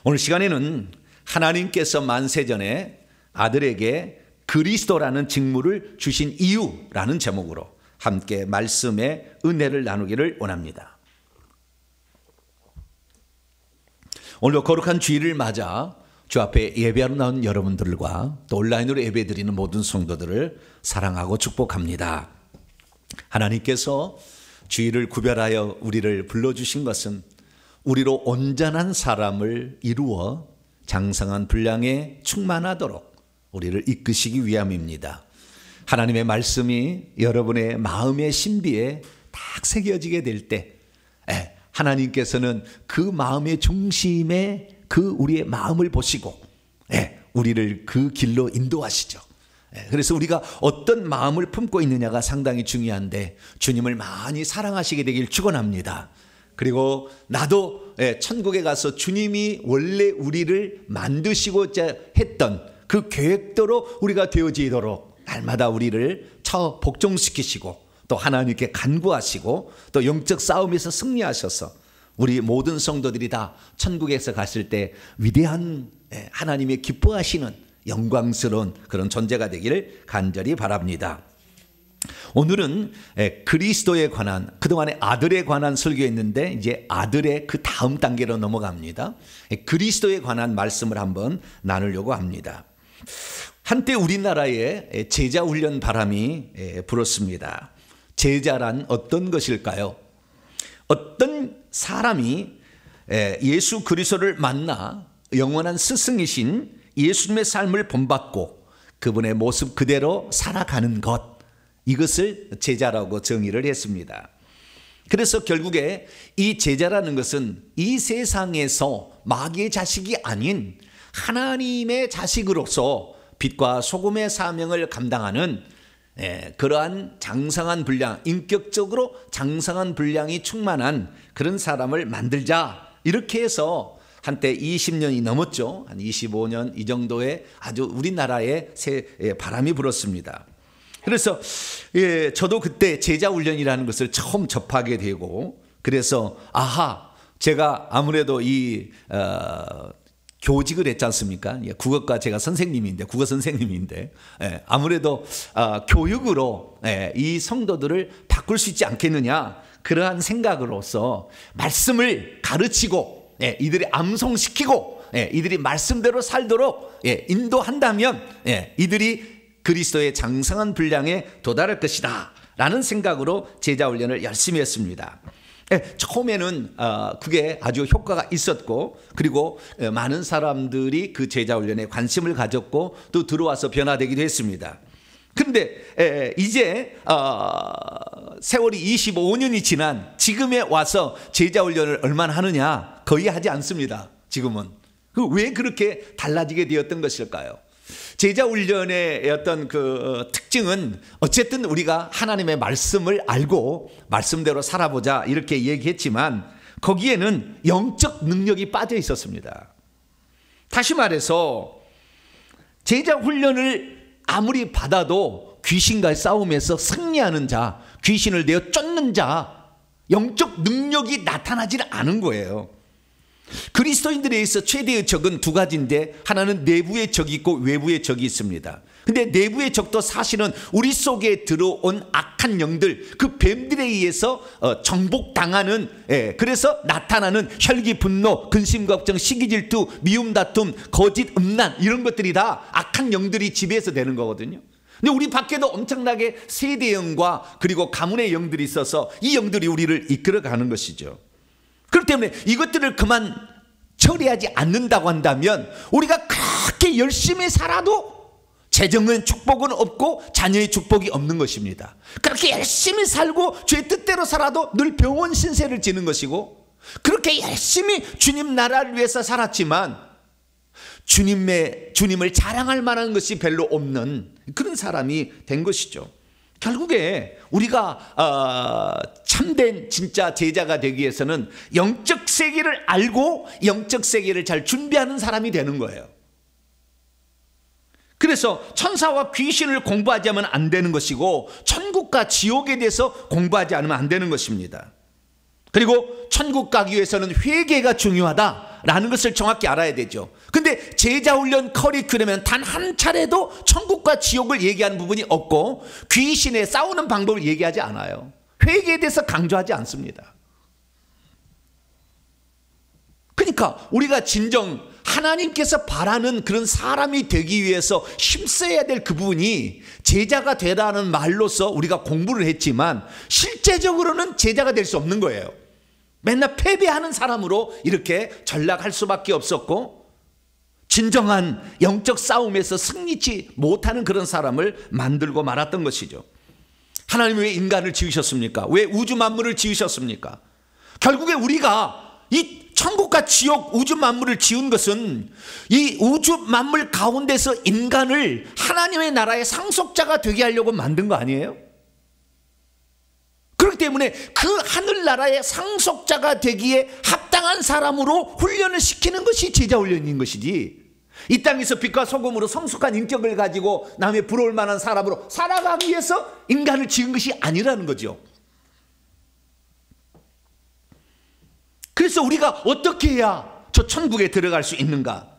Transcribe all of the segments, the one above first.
오늘 시간에는 하나님께서 만세전에 아들에게 그리스도라는 직무를 주신 이유라는 제목으로 함께 말씀의 은혜를 나누기를 원합니다. 오늘 거룩한 주일을 맞아 주 앞에 예배하러 나온 여러분들과 또 온라인으로 예배드리는 모든 성도들을 사랑하고 축복합니다. 하나님께서 주일을 구별하여 우리를 불러주신 것은 우리로 온전한 사람을 이루어 장성한 분량에 충만하도록 우리를 이끄시기 위함입니다. 하나님의 말씀이 여러분의 마음의 신비에 딱 새겨지게 될 때 하나님께서는 그 마음의 중심에 그 우리의 마음을 보시고 우리를 그 길로 인도하시죠. 그래서 우리가 어떤 마음을 품고 있느냐가 상당히 중요한데 주님을 많이 사랑하시게 되길 축원합니다. 그리고 나도 천국에 가서 주님이 원래 우리를 만드시고자 했던 그 계획대로 우리가 되어지도록 날마다 우리를 복종시키시고 또 하나님께 간구하시고 또 영적 싸움에서 승리하셔서 우리 모든 성도들이 다 천국에서 갔을 때 위대한 하나님의 기뻐하시는 영광스러운 그런 존재가 되기를 간절히 바랍니다. 오늘은 그리스도에 관한, 그동안에 아들에 관한 설교했는데 이제 아들의 그 다음 단계로 넘어갑니다. 그리스도에 관한 말씀을 한번 나누려고 합니다. 한때 우리나라에 제자 훈련 바람이 불었습니다. 제자란 어떤 것일까요? 어떤 사람이 예수 그리스도를 만나 영원한 스승이신 예수님의 삶을 본받고 그분의 모습 그대로 살아가는 것, 이것을 제자라고 정의를 했습니다. 그래서 결국에 이 제자라는 것은 이 세상에서 마귀의 자식이 아닌 하나님의 자식으로서 빛과 소금의 사명을 감당하는 그러한 장성한 분량, 인격적으로 장성한 분량이 충만한 그런 사람을 만들자, 이렇게 해서 한때 20년이 넘었죠. 한 25년 이 정도의 아주 우리나라에 바람이 불었습니다. 그래서 저도 그때 제자훈련이라는 것을 처음 접하게 되고, 그래서 제가 아무래도 이 교직을 했지 않습니까? 국어과 제가 선생님인데, 국어 선생님인데, 아무래도 교육으로 이 성도들을 바꿀 수 있지 않겠느냐, 그러한 생각으로서 말씀을 가르치고 이들이 암송시키고 이들이 말씀대로 살도록 인도한다면 이들이 그리스도의 장성한 분량에 도달할 것이다 라는 생각으로 제자훈련을 열심히 했습니다. 처음에는 그게 아주 효과가 있었고, 그리고 많은 사람들이 그 제자훈련에 관심을 가졌고 또 들어와서 변화되기도 했습니다. 그런데 이제 세월이 25년이 지난 지금에 와서 제자훈련을 얼마나 하느냐? 거의 하지 않습니다. 지금은. 왜 그렇게 달라지게 되었던 것일까요? 제자훈련의 어떤 그 특징은 어쨌든 우리가 하나님의 말씀을 알고 말씀대로 살아보자 이렇게 얘기했지만 거기에는 영적 능력이 빠져 있었습니다. 다시 말해서 제자훈련을 아무리 받아도 귀신과의 싸움에서 승리하는 자, 귀신을 내어 쫓는 자, 영적 능력이 나타나지는 않은 거예요. 그리스도인들에 있어 최대의 적은 두 가지인데, 하나는 내부의 적이 있고 외부의 적이 있습니다. 근데 내부의 적도 사실은 우리 속에 들어온 악한 영들, 그 뱀들에 의해서 정복당하는, 그래서 나타나는 혈기, 분노, 근심, 걱정, 시기, 질투, 미움, 다툼, 거짓, 음란, 이런 것들이 다 악한 영들이 지배해서 되는 거거든요. 근데 우리 밖에도 엄청나게 세대 영과 그리고 가문의 영들이 있어서 이 영들이 우리를 이끌어가는 것이죠. 그렇기 때문에 이것들을 그만 처리하지 않는다고 한다면 우리가 그렇게 열심히 살아도 재정은 축복은 없고 자녀의 축복이 없는 것입니다. 그렇게 열심히 살고 주의 뜻대로 살아도 늘 병원 신세를 지는 것이고, 그렇게 열심히 주님 나라를 위해서 살았지만 주님을 자랑할 만한 것이 별로 없는 그런 사람이 된 것이죠. 결국에 우리가 참된 진짜 제자가 되기 위해서는 영적 세계를 알고 영적 세계를 잘 준비하는 사람이 되는 거예요. 그래서 천사와 귀신을 공부하지 않으면 안 되는 것이고 천국과 지옥에 대해서 공부하지 않으면 안 되는 것입니다. 그리고 천국 가기 위해서는 회개가 중요하다라는 것을 정확히 알아야 되죠. 근데 제자훈련 커리큘럼에는 단 한 차례도 천국과 지옥을 얘기하는 부분이 없고 귀신에 싸우는 방법을 얘기하지 않아요. 회개에 대해서 강조하지 않습니다. 그러니까 우리가 진정 하나님께서 바라는 그런 사람이 되기 위해서 힘써야 될 그 부분이 제자가 되라는 말로서 우리가 공부를 했지만 실제적으로는 제자가 될 수 없는 거예요. 맨날 패배하는 사람으로 이렇게 전락할 수밖에 없었고 진정한 영적 싸움에서 승리치 못하는 그런 사람을 만들고 말았던 것이죠. 하나님이 왜 인간을 지으셨습니까? 왜 우주 만물을 지으셨습니까? 결국에 우리가 이 천국과 지옥 우주 만물을 지은 것은 이 우주 만물 가운데서 인간을 하나님의 나라의 상속자가 되게 하려고 만든 거 아니에요? 그렇기 때문에 그 하늘나라의 상속자가 되기에 합당한 사람으로 훈련을 시키는 것이 제자훈련인 것이지, 이 땅에서 빛과 소금으로 성숙한 인격을 가지고 남의 부러울 만한 사람으로 살아가기 위해서 인간을 지은 것이 아니라는 거죠. 그래서 우리가 어떻게 해야 저 천국에 들어갈 수 있는가?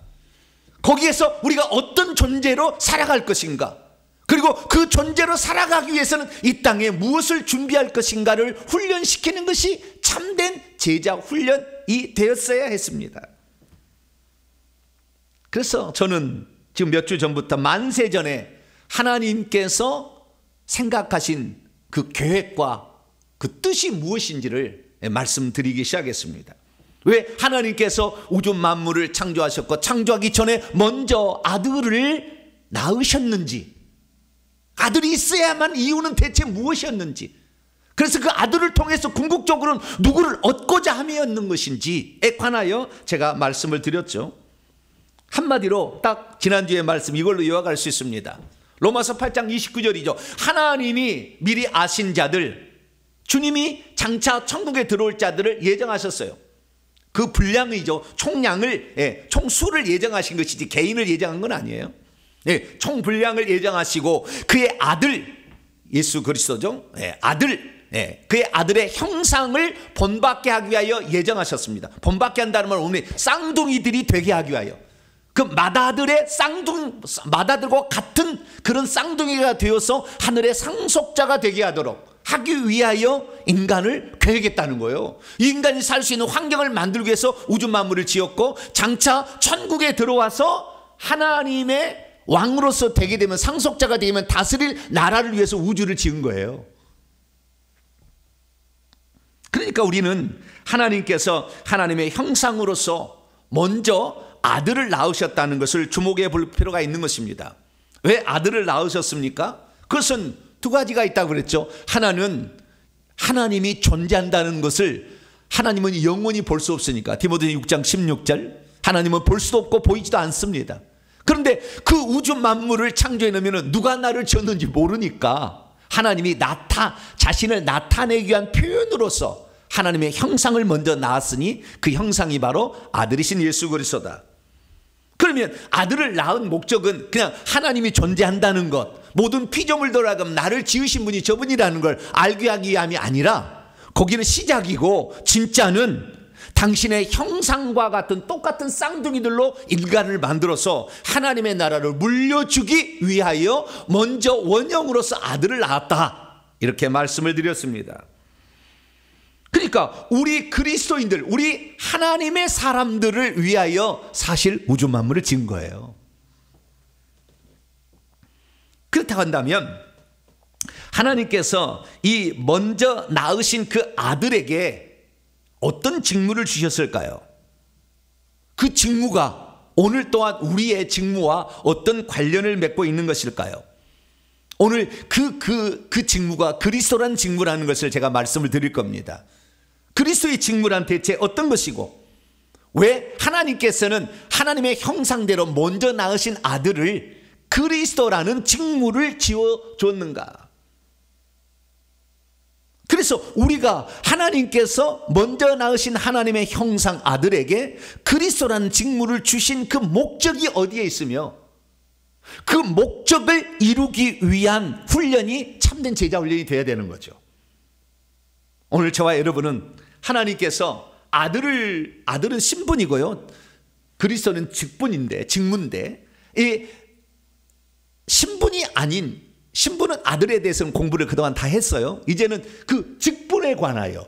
거기에서 우리가 어떤 존재로 살아갈 것인가? 그리고 그 존재로 살아가기 위해서는 이 땅에 무엇을 준비할 것인가를 훈련시키는 것이 참된 제자 훈련이 되었어야 했습니다. 그래서 저는 지금 몇 주 전부터 만세 전에 하나님께서 생각하신 그 계획과 그 뜻이 무엇인지를 말씀드리기 시작했습니다. 왜 하나님께서 우주 만물을 창조하셨고 창조하기 전에 먼저 아들을 낳으셨는지, 아들이 있어야만 이유는 대체 무엇이었는지, 그래서 그 아들을 통해서 궁극적으로는 누구를 얻고자 함이었는 것인지에 관하여 제가 말씀을 드렸죠. 한마디로 딱 지난주의 말씀 이걸로 요약할 수 있습니다. 로마서 8장 29절이죠. 하나님이 미리 아신 자들, 주님이 장차 천국에 들어올 자들을 예정하셨어요. 그 분량이죠. 총량을, 총수를 예정하신 것이지 개인을 예정한 건 아니에요. 총 분량을 예정하시고 그의 아들, 예수 그리스도죠. 아들, 그의 아들의 형상을 본받게 하기 위하여 예정하셨습니다. 본받게 한다는 말은 오늘 쌍둥이들이 되게 하기 위하여, 그 마다들과 같은 그런 쌍둥이가 되어서 하늘의 상속자가 되게 하기 위하여 인간을 계획했다는 거예요. 이 인간이 살 수 있는 환경을 만들기 위해서 우주 만물을 지었고 장차 천국에 들어와서 하나님의 왕으로서 되게 되면, 상속자가 되면 다스릴 나라를 위해서 우주를 지은 거예요. 그러니까 우리는 하나님께서 하나님의 형상으로서 먼저 아들을 낳으셨다는 것을 주목해 볼 필요가 있는 것입니다. 왜 아들을 낳으셨습니까? 그것은 두 가지가 있다고 그랬죠. 하나는 하나님이 존재한다는 것을, 하나님은 영원히 볼 수 없으니까, 디모데 6장 16절, 하나님은 볼 수도 없고 보이지도 않습니다. 그런데 그 우주 만물을 창조해 놓으면 누가 나를 지었는지 모르니까 하나님이 자신을 나타내기 위한 표현으로서 하나님의 형상을 먼저 낳았으니 그 형상이 바로 아들이신 예수 그리스도다. 그러면 아들을 낳은 목적은 그냥 하나님이 존재한다는 것, 모든 피조물 돌아가면 나를 지으신 분이 저분이라는 걸 알게 하기 위함이 아니라, 거기는 시작이고 진짜는 당신의 형상과 같은 똑같은 쌍둥이들로 인간을 만들어서 하나님의 나라를 물려주기 위하여 먼저 원형으로서 아들을 낳았다, 이렇게 말씀을 드렸습니다. 그러니까 우리 그리스도인들, 우리 하나님의 사람들을 위하여 사실 우주 만물을 지은 거예요. 그렇다고 한다면 하나님께서 이 먼저 낳으신 그 아들에게 어떤 직무를 주셨을까요? 그 직무가 오늘 또한 우리의 직무와 어떤 관련을 맺고 있는 것일까요? 오늘 그 직무가 그리스도라는 직무라는 것을 제가 말씀을 드릴 겁니다. 그리스도의 직무란 대체 어떤 것이고, 왜 하나님께서는 하나님의 형상대로 먼저 낳으신 아들을 그리스도라는 직무를 지어줬는가? 그래서 우리가 하나님께서 먼저 낳으신 하나님의 형상 아들에게 그리스도라는 직무를 주신 그 목적이 어디에 있으며, 그 목적을 이루기 위한 훈련이 참된 제자 훈련이 되어야 되는 거죠. 오늘 저와 여러분은 하나님께서 아들은 신분이고요. 그리스도는 직분인데 이 신분이 아닌, 신분은 아들에 대해서는 공부를 그동안 다 했어요. 이제는 그 직분에 관하여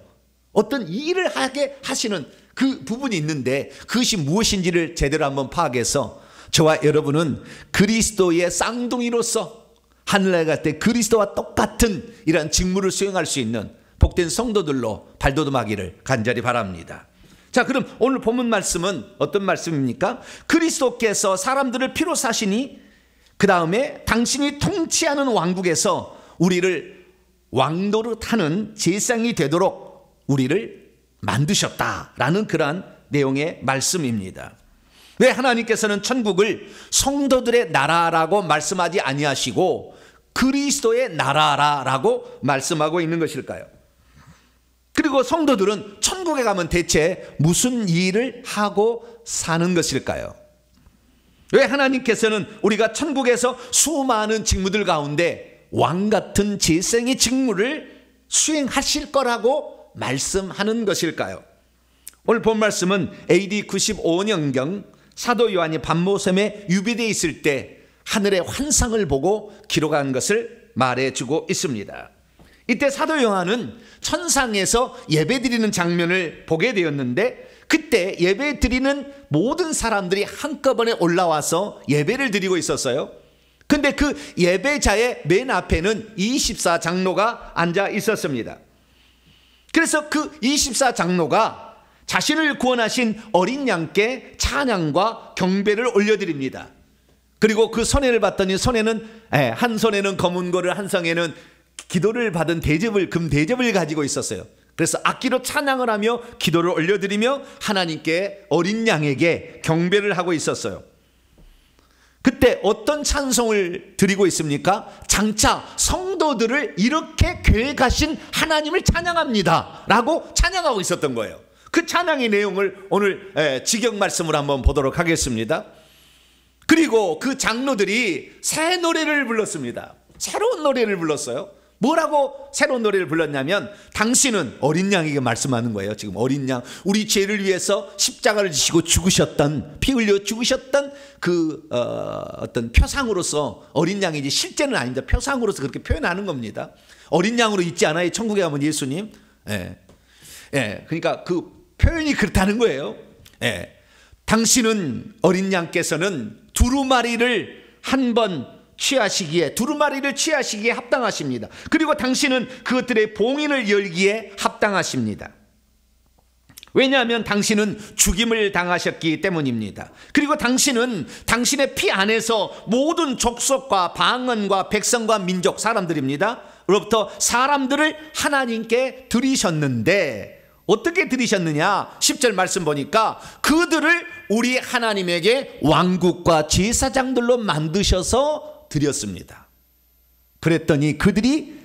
어떤 일을 하게 하시는 그 부분이 있는데 그것이 무엇인지를 제대로 한번 파악해서 저와 여러분은 그리스도의 쌍둥이로서 하늘나라에 갈 때 그리스도와 똑같은 이러한 직무를 수행할 수 있는 복된 성도들로 발돋움하기를 간절히 바랍니다. 자, 그럼 오늘 본문 말씀은 어떤 말씀입니까? 그리스도께서 사람들을 피로 사시니 그 다음에 당신이 통치하는 왕국에서 우리를 왕노릇하는 제사장이 되도록 우리를 만드셨다라는 그러한 내용의 말씀입니다. 왜 하나님께서는 천국을 성도들의 나라라고 말씀하지 아니하시고 그리스도의 나라라고 말씀하고 있는 것일까요? 그리고 성도들은 천국에 가면 대체 무슨 일을 하고 사는 것일까요? 왜 하나님께서는 우리가 천국에서 수많은 직무들 가운데 왕 같은 제사장의 직무를 수행하실 거라고 말씀하는 것일까요? 오늘 본 말씀은 AD 95년경 사도 요한이 밤모섬에 유배되어 있을 때 하늘의 환상을 보고 기록한 것을 말해주고 있습니다. 이때 사도 요한은 천상에서 예배드리는 장면을 보게 되었는데 그때 예배드리는 모든 사람들이 한꺼번에 올라와서 예배를 드리고 있었어요. 근데 그 예배자의 맨 앞에는 24 장로가 앉아 있었습니다. 그래서 그 24 장로가 자신을 구원하신 어린 양께 찬양과 경배를 올려드립니다. 그리고 그 손해를 봤더니 손에는 한 손에는 검은 거를, 한 손에는 기도를 받은 금 대접을 가지고 있었어요. 그래서 악기로 찬양을 하며 기도를 올려드리며 하나님께 어린 양에게 경배를 하고 있었어요. 그때 어떤 찬송을 드리고 있습니까? 장차 성도들을 이렇게 계획하신 하나님을 찬양합니다 라고 찬양하고 있었던 거예요. 그 찬양의 내용을 오늘 직역 말씀으로 한번 보도록 하겠습니다. 그리고 그 장로들이 새 노래를 불렀습니다. 새로운 노래를 불렀어요. 뭐라고 새로운 노래를 불렀냐면 당신은 어린 양에게 말씀하는 거예요. 지금 어린 양, 우리 죄를 위해서 십자가를 지시고 죽으셨던, 피 흘려 죽으셨던 그 어떤 표상으로서 어린 양이지 실제는 아닙니다. 표상으로서 그렇게 표현하는 겁니다. 어린 양으로 있지 않아요? 천국에 가면 예수님. 그러니까 그 표현이 그렇다는 거예요. 당신은 어린 양께서는 두루마리를 한번 두루마리를 취하시기에 합당하십니다. 그리고 당신은 그것들의 봉인을 열기에 합당하십니다. 왜냐하면 당신은 죽임을 당하셨기 때문입니다. 그리고 당신은 당신의 피 안에서 모든 족속과 방언과 백성과 민족, 사람들입니다. 로부터 사람들을 하나님께 드리셨는데 어떻게 드리셨느냐? 10절 말씀 보니까 그들을 우리 하나님에게 왕국과 제사장들로 만드셔서 드렸습니다. 그랬더니 그들이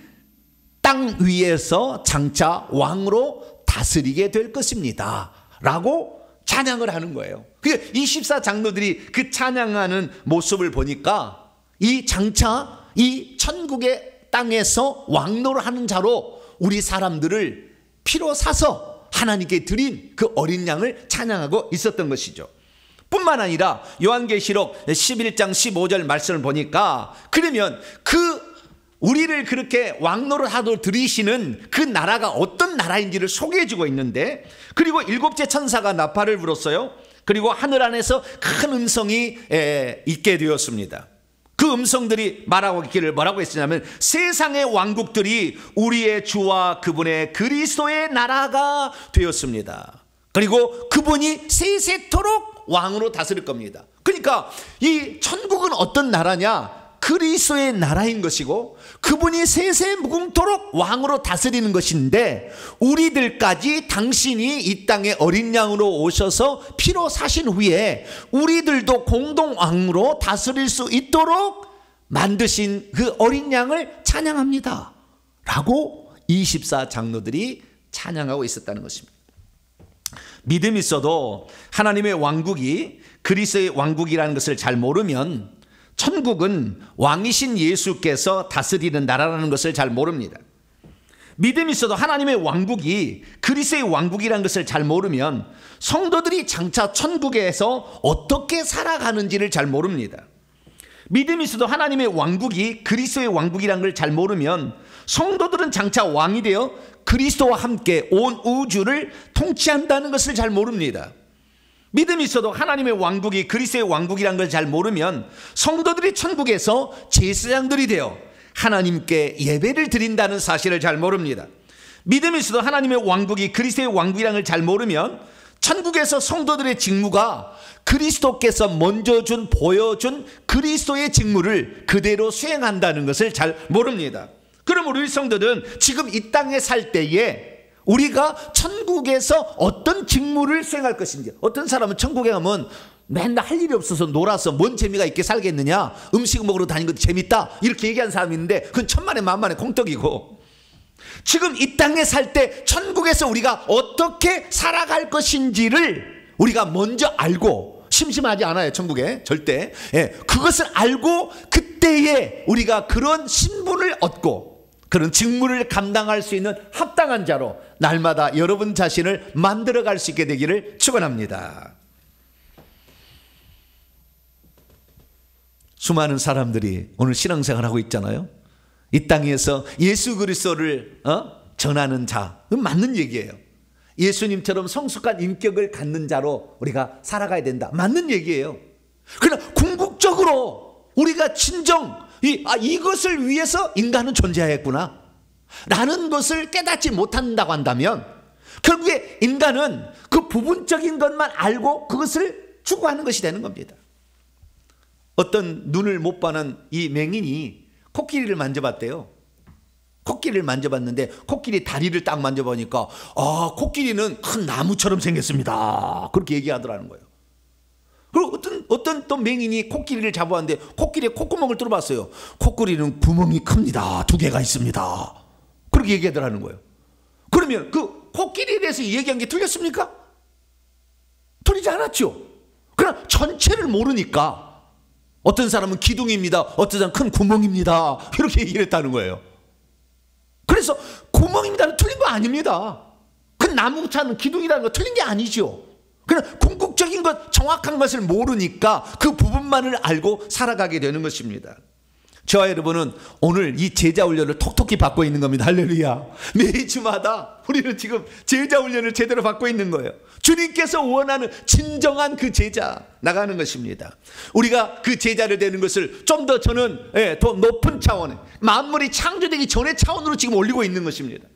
땅 위에서 장차 왕으로 다스리게 될 것입니다 라고 찬양을 하는 거예요. 이 14장로들이 그 찬양하는 모습을 보니까 이 장차 이 천국의 땅에서 왕노를 하는 자로 우리 사람들을 피로 사서 하나님께 드린 그 어린 양을 찬양하고 있었던 것이죠. 뿐만 아니라 요한계시록 11장 15절 말씀을 보니까 그러면 우리를 그렇게 왕노를 하도록 들이시는 그 나라가 어떤 나라인지를 소개해주고 있는데, 그리고 일곱째 천사가 나팔을 불었어요. 그리고 하늘 안에서 큰 음성이 있게 되었습니다. 그 음성들이 말하고 있기를 뭐라고 했냐면 세상의 왕국들이 우리의 주와 그분의 그리스도의 나라가 되었습니다. 그리고 그분이 세세토록 왕으로 다스릴 겁니다. 그러니까 이 천국은 어떤 나라냐? 그리스도의 나라인 것이고 그분이 세세 무궁토록 왕으로 다스리는 것인데, 우리들까지 당신이 이 땅에 어린 양으로 오셔서 피로 사신 후에 우리들도 공동 왕으로 다스릴 수 있도록 만드신 그 어린 양을 찬양합니다 라고 24장로들이 찬양하고 있었다는 것입니다. 믿음이 있어도 하나님의 왕국이 그리스도의 왕국이라는 것을 잘 모르면 천국은 왕이신 예수께서 다스리는 나라라는 것을 잘 모릅니다. 믿음이 있어도 하나님의 왕국이 그리스도의 왕국이라는 것을 잘 모르면 성도들이 장차 천국에서 어떻게 살아가는지를 잘 모릅니다. 믿음이 있어도 하나님의 왕국이 그리스도의 왕국이라는 걸 잘 모르면 성도들은 장차 왕이 되어 그리스도와 함께 온 우주를 통치한다는 것을 잘 모릅니다. 믿음이 있어도 하나님의 왕국이 그리스도의 왕국이라는 걸 잘 모르면 성도들이 천국에서 제사장들이 되어 하나님께 예배를 드린다는 사실을 잘 모릅니다. 믿음이 있어도 하나님의 왕국이 그리스도의 왕국이라는 걸 잘 모르면 천국에서 성도들의 직무가 그리스도께서 먼저 보여준 그리스도의 직무를 그대로 수행한다는 것을 잘 모릅니다. 그럼 우리 성도들은 지금 이 땅에 살 때에 우리가 천국에서 어떤 직무를 수행할 것인지, 어떤 사람은 천국에 가면 맨날 할 일이 없어서 놀아서 뭔 재미가 있게 살겠느냐, 음식 먹으러 다니는 것도 재밌다 이렇게 얘기하는 사람이 있는데 그건 천만에 만만의 공떡이고, 지금 이 땅에 살 때 천국에서 우리가 어떻게 살아갈 것인지를 우리가 먼저 알고, 심심하지 않아요 천국에 절대. 그것을 알고 그때에 우리가 그런 신분을 얻고 그런 직무를 감당할 수 있는 합당한 자로 날마다 여러분 자신을 만들어갈 수 있게 되기를 축원합니다. 수많은 사람들이 오늘 신앙생활하고 있잖아요. 이 땅에서 예수 그리스도를 전하는 자, 맞는 얘기예요. 예수님처럼 성숙한 인격을 갖는 자로 우리가 살아가야 된다, 맞는 얘기예요. 그러나 궁극적으로 우리가 진정 이것을 위해서 인간은 존재하였구나 라는 것을 깨닫지 못한다고 한다면 결국에 인간은 그 부분적인 것만 알고 그것을 추구하는 것이 되는 겁니다. 어떤 눈을 못 봐는 이 맹인이 코끼리를 만져봤대요. 코끼리를 만져봤는데 코끼리 다리를 딱 만져보니까 코끼리는 큰 나무처럼 생겼습니다, 그렇게 얘기하더라는 거예요. 그리고 어떤 또 맹인이 코끼리를 잡아왔는데 코끼리의 콧구멍을 뚫어봤어요. 코끼리는 구멍이 큽니다, 2개가 있습니다, 그렇게 얘기하더라는 거예요. 그러면 그 코끼리에 대해서 얘기한 게 틀렸습니까? 틀리지 않았죠. 그러나 전체를 모르니까 어떤 사람은 기둥입니다, 어떤 사람은 큰 구멍입니다 이렇게 얘기를 했다는 거예요. 그래서 구멍입니다는 틀린 거 아닙니다. 그 나무차는 기둥이라는 거 틀린 게 아니죠. 그냥 궁극적인 것, 정확한 것을 모르니까 그 부분만을 알고 살아가게 되는 것입니다. 저와 여러분은 오늘 이 제자 훈련을 톡톡히 받고 있는 겁니다. 할렐루야. 매주마다 우리는 지금 제자 훈련을 제대로 받고 있는 거예요. 주님께서 원하는 진정한 그 제자 나가는 것입니다. 우리가 그 제자를 되는 것을 좀 더 저는 더 높은 차원에, 만물이 창조되기 전의 차원으로 지금 올리고 있는 것입니다.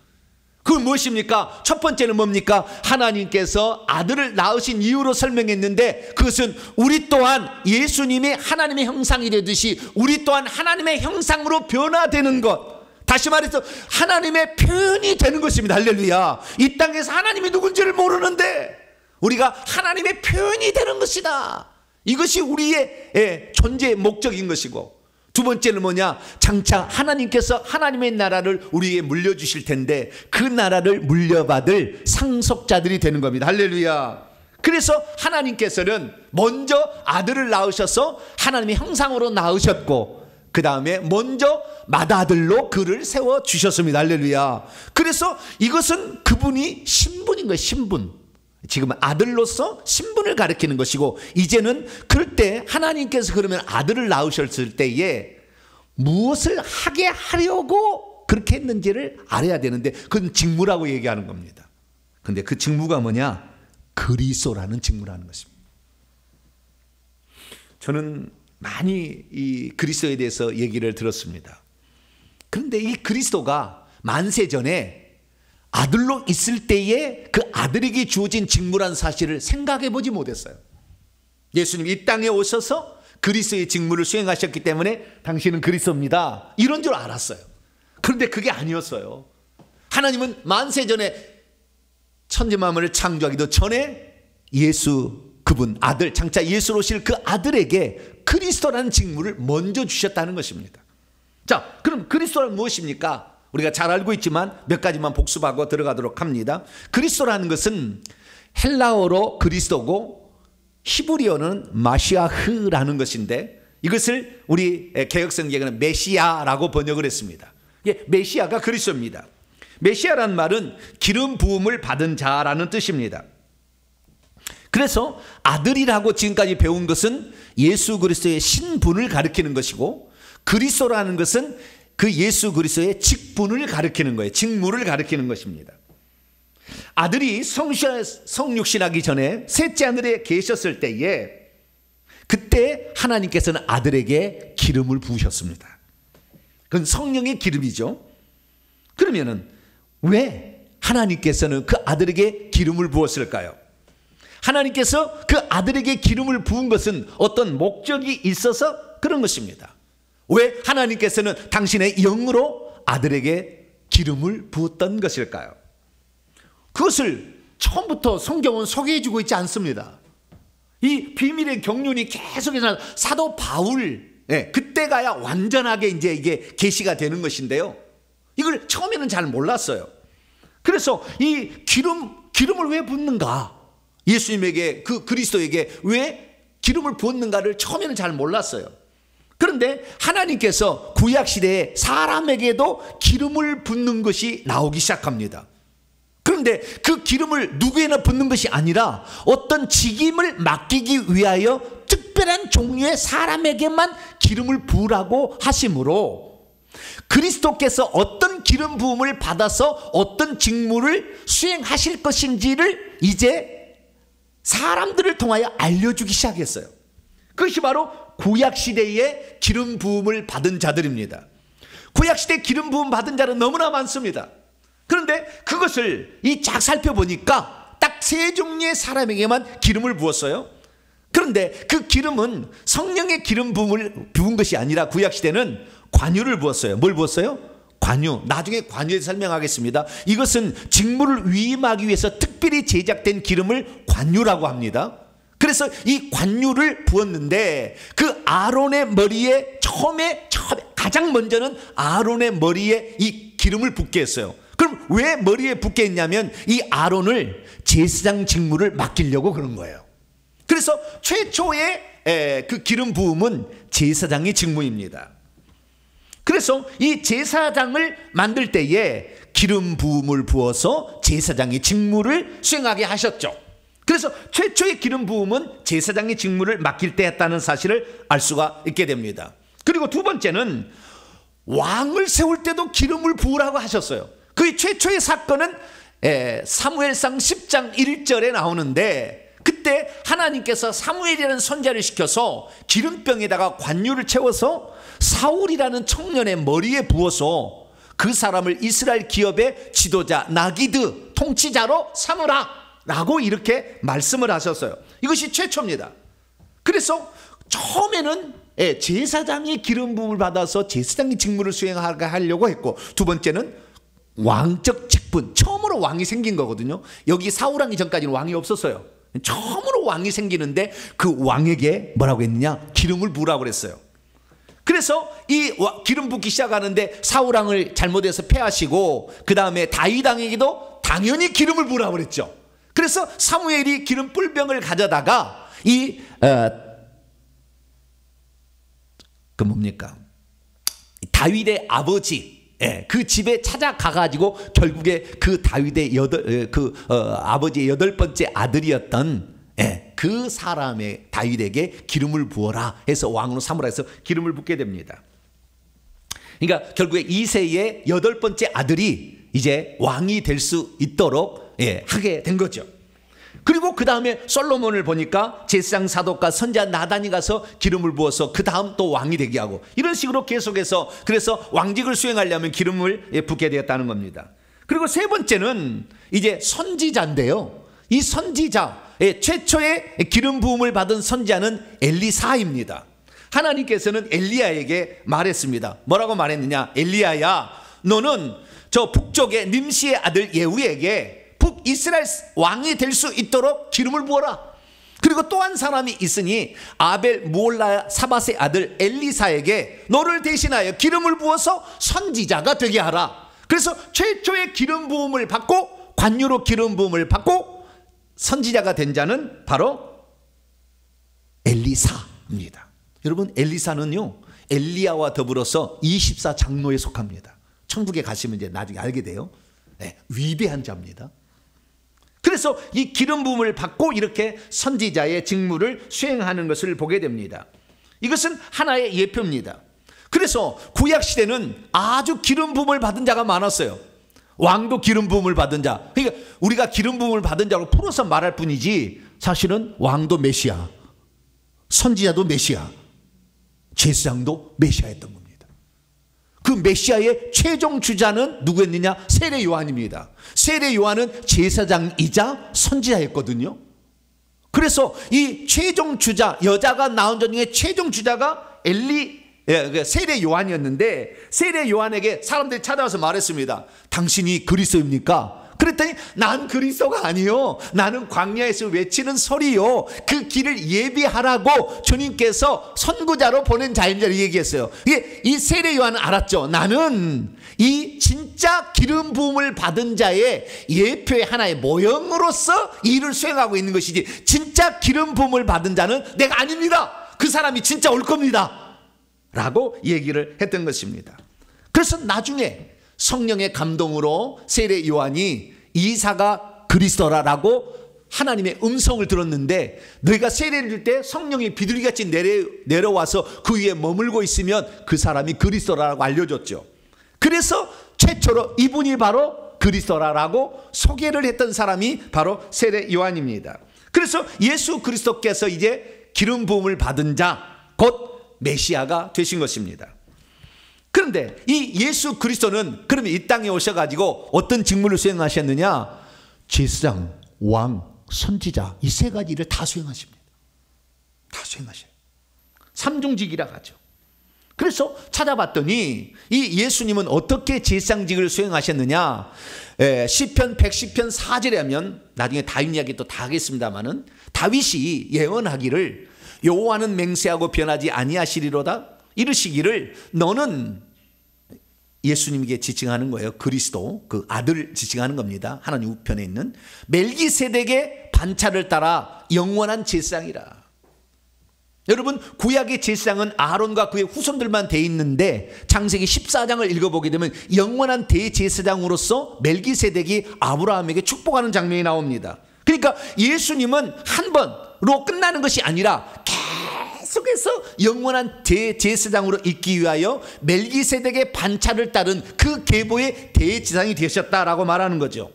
그건 무엇입니까? 첫 번째는 뭡니까? 하나님께서 아들을 낳으신 이유로 설명했는데 그것은 우리 또한 예수님이 하나님의 형상이 되듯이 우리 또한 하나님의 형상으로 변화되는 것, 다시 말해서 하나님의 표현이 되는 것입니다. 할렐루야. 이 땅에서 하나님이 누군지를 모르는데 우리가 하나님의 표현이 되는 것이다. 이것이 우리의 존재의 목적인 것이고, 두 번째는 뭐냐? 장차 하나님께서 하나님의 나라를 우리에게 물려주실 텐데 그 나라를 물려받을 상속자들이 되는 겁니다. 할렐루야. 그래서 하나님께서는 먼저 아들을 낳으셔서 하나님의 형상으로 낳으셨고 그 다음에 먼저 맏아들로 그를 세워주셨습니다. 할렐루야. 그래서 이것은 그분이 신분인 거예요. 신분. 지금 아들로서 신분을 가리키는 것이고, 이제는 그럴 때 하나님께서 그러면 아들을 낳으셨을 때에 무엇을 하게 하려고 그렇게 했는지를 알아야 되는데 그건 직무라고 얘기하는 겁니다. 근데 그 직무가 뭐냐? 그리스도라는 직무라는 것입니다. 저는 많이 이 그리스도에 대해서 얘기를 들었습니다. 그런데 이 그리스도가 만세전에 아들로 있을 때에 그 아들에게 주어진 직무란 사실을 생각해 보지 못했어요. 예수님이 이 땅에 오셔서 그리스도의 직무를 수행하셨기 때문에 당신은 그리스도입니다, 이런 줄 알았어요. 그런데 그게 아니었어요. 하나님은 만세전에 천지만물을 창조하기도 전에 예수, 그분 아들, 장차 예수로 오실 그 아들에게 그리스도라는 직무를 먼저 주셨다는 것입니다. 자, 그럼 그리스도란 무엇입니까? 우리가 잘 알고 있지만 몇 가지만 복습하고 들어가도록 합니다. 그리스도라는 것은 헬라어로 그리스도고 히브리어는 마시아흐라는 것인데 이것을 우리 개혁성경에는 메시아라고 번역을 했습니다. 메시아가 그리스도입니다. 메시아란 말은 기름 부음을 받은 자라는 뜻입니다. 그래서 아들이라고 지금까지 배운 것은 예수 그리스도의 신분을 가리키는 것이고, 그리스도라는 것은 그 예수 그리스도의 직분을 가리키는 거예요. 직무를 가리키는 것입니다. 아들이 성육신하기 전에 셋째 하늘에 계셨을 때에, 그때 하나님께서는 아들에게 기름을 부으셨습니다. 그건 성령의 기름이죠. 그러면은 왜 하나님께서는 그 아들에게 기름을 부었을까요? 하나님께서 그 아들에게 기름을 부은 것은 어떤 목적이 있어서 그런 것입니다. 왜 하나님께서는 당신의 영으로 아들에게 기름을 부었던 것일까요? 그것을 처음부터 성경은 소개해 주고 있지 않습니다. 이 비밀의 경륜이 계속해서 사도 바울, 그때 가야 완전하게 이제 이게 계시가 되는 것인데요, 이걸 처음에는 잘 몰랐어요. 그래서 이 기름을 왜 붓는가, 예수님에게, 그 그리스도에게 왜 기름을 부었는가를 처음에는 잘 몰랐어요. 그런데 하나님께서 구약시대에 사람에게도 기름을 붓는 것이 나오기 시작합니다. 그런데 그 기름을 누구에나 붓는 것이 아니라 어떤 직임을 맡기기 위하여 특별한 종류의 사람에게만 기름을 부으라고 하심으로, 그리스도께서 어떤 기름 부음을 받아서 어떤 직무를 수행하실 것인지를 이제 사람들을 통하여 알려주기 시작했어요. 그것이 바로 구약시대의 기름 부음을 받은 자들입니다. 구약시대 기름 부음 받은 자는 너무나 많습니다. 그런데 그것을 쫙 살펴보니까 딱 세 종류의 사람에게만 기름을 부었어요. 그런데 그 기름은 성령의 기름 부음을 부은 것이 아니라 구약시대는 관유를 부었어요. 뭘 부었어요? 관유. 나중에 관유에 설명하겠습니다. 이것은 직무를 위임하기 위해서 특별히 제작된 기름을 관유라고 합니다. 그래서 이 관유를 부었는데, 그 아론의 머리에 처음에 가장 먼저는 아론의 머리에 이 기름을 붓게 했어요. 그럼 왜 머리에 붓게 했냐면 이 아론을 제사장 직무를 맡기려고 그런 거예요. 그래서 최초의 그 기름 부음은 제사장의 직무입니다. 그래서 이 제사장을 만들 때에 기름 부음을 부어서 제사장의 직무를 수행하게 하셨죠. 그래서 최초의 기름 부음은 제사장의 직무를 맡길 때 했다는 사실을 알 수가 있게 됩니다. 그리고 두 번째는 왕을 세울 때도 기름을 부으라고 하셨어요. 그 최초의 사건은 사무엘상 10장 1절에 나오는데, 그때 하나님께서 사무엘이라는 선지자를 시켜서 기름병에다가 관유를 채워서 사울이라는 청년의 머리에 부어서 그 사람을 이스라엘 기업의 지도자, 나기드, 통치자로 삼으라 라고 이렇게 말씀을 하셨어요. 이것이 최초입니다. 그래서 처음에는 제사장이 기름 부음을 받아서 제사장의 직무를 수행하게 하려고 했고, 두 번째는 왕적 직분, 처음으로 왕이 생긴 거거든요. 여기 사울 왕이 전까지는 왕이 없었어요. 처음으로 왕이 생기는데 그 왕에게 뭐라고 했느냐? 기름을 부으라고 그랬어요. 그래서 이 기름 붓기 시작하는데 사울 왕을 잘못해서 패하시고, 그 다음에 다윗 왕에게도 당연히 기름을 부으라고 그랬죠. 그래서 사무엘이 기름 뿔병을 가져다가 그 뭡니까? 다윗의 아버지, 그 집에 찾아가가지고 결국에 그 다윗의 아버지의 8번째 아들이었던 그 사람의 다윗에게 기름을 부어라 해서 왕으로 삼으라 해서 기름을 붓게 됩니다. 그러니까 결국에 이새의 8번째 아들이 이제 왕이 될 수 있도록 하게 된 거죠. 그리고 그 다음에 솔로몬을 보니까 제사장 사독과 선지자 나단이 가서 기름을 부어서 그 다음 또 왕이 되게 하고, 이런 식으로 계속해서, 그래서 왕직을 수행하려면 기름을 붓게 되었다는 겁니다. 그리고 세 번째는 이제 선지자인데요, 이 선지자, 최초의 기름 부음을 받은 선지자는 엘리사입니다. 하나님께서는 엘리야에게 말했습니다. 뭐라고 말했느냐? 엘리야야, 너는 저 북쪽의 nim시의 아들 예후에게 북이스라엘 왕이 될 수 있도록 기름을 부어라. 그리고 또 한 사람이 있으니 아벨 무올라 사밧의 아들 엘리사에게 너를 대신하여 기름을 부어서 선지자가 되게 하라. 그래서 최초의 기름 부음을 받고, 관유로 기름 부음을 받고 선지자가 된 자는 바로 엘리사입니다. 여러분, 엘리사는요 엘리야와 더불어서 24장로에 속합니다. 천국에 가시면 이제 나중에 알게 돼요. 위대한 자입니다. 그래서 이 기름 부음을 받고 이렇게 선지자의 직무를 수행하는 것을 보게 됩니다. 이것은 하나의 예표입니다. 그래서 구약 시대는 아주 기름 부음을 받은 자가 많았어요. 왕도 기름 부음을 받은 자. 그러니까 우리가 기름 부음을 받은 자로 풀어서 말할 뿐이지 사실은 왕도 메시아, 선지자도 메시아, 제사장도 메시아였던 겁니다. 그 메시아의 최종 주자는 누구였느냐? 세례 요한입니다. 세례 요한은 제사장이자 선지자였거든요. 그래서 이 최종 주자, 여자가 낳은 자 중에 최종 주자가 세례 요한이었는데, 세례 요한에게 사람들이 찾아와서 말했습니다. 당신이 그리스도입니까? 그랬더니 난 그리스도가 아니요, 나는 광야에서 외치는 소리요, 그 길을 예비하라고 주님께서 선구자로 보낸 자인 줄 얘기했어요. 이 세례 요한은 알았죠. 나는 이 진짜 기름 부음을 받은 자의 예표의 하나의 모형으로서 일을 수행하고 있는 것이지, 진짜 기름 부음을 받은 자는 내가 아닙니다. 그 사람이 진짜 올 겁니다 라고 얘기를 했던 것입니다. 그래서 나중에 성령의 감동으로 세례 요한이 이사가 그리스도라라고 하나님의 음성을 들었는데, 너희가 세례를 줄 때 성령이 비둘기같이 내려와서 그 위에 머물고 있으면 그 사람이 그리스도라고 알려줬죠. 그래서 최초로 이분이 바로 그리스도라고 소개를 했던 사람이 바로 세례 요한입니다. 그래서 예수 그리스도께서 이제 기름 부음을 받은 자, 곧 메시아가 되신 것입니다. 그런데 이 예수 그리스도는 그러면 이 땅에 오셔가지고 어떤 직무를 수행하셨느냐? 제사장, 왕, 선지자, 이 세 가지 일을 다 수행하십니다. 다 수행하셔요. 삼중직이라고 하죠. 그래서 찾아봤더니 이 예수님은 어떻게 제사장직을 수행하셨느냐? 시편 110편 4절에 하면, 나중에 다윗 이야기 또 다 하겠습니다마는, 다윗이 예언하기를 여호와는 맹세하고 변하지 아니하시리로다 이르시기를, 너는 예수님에게 지칭하는 거예요. 그리스도, 그 아들 지칭하는 겁니다. 하나님 우편에 있는 멜기세덱의 반차를 따라 영원한 제사장이라. 여러분, 구약의 제사장은 아론과 그의 후손들만 돼 있는데, 창세기 14장을 읽어보게 되면 영원한 대제사장으로서 멜기세덱이 아브라함에게 축복하는 장면이 나옵니다. 그러니까 예수님은 한 번으로 끝나는 것이 아니라 계속해서 영원한 대제사장으로 있기 위하여 멜기세덱의 반차를 따른 그 계보의 대제사장이 되셨다라고 말하는 거죠.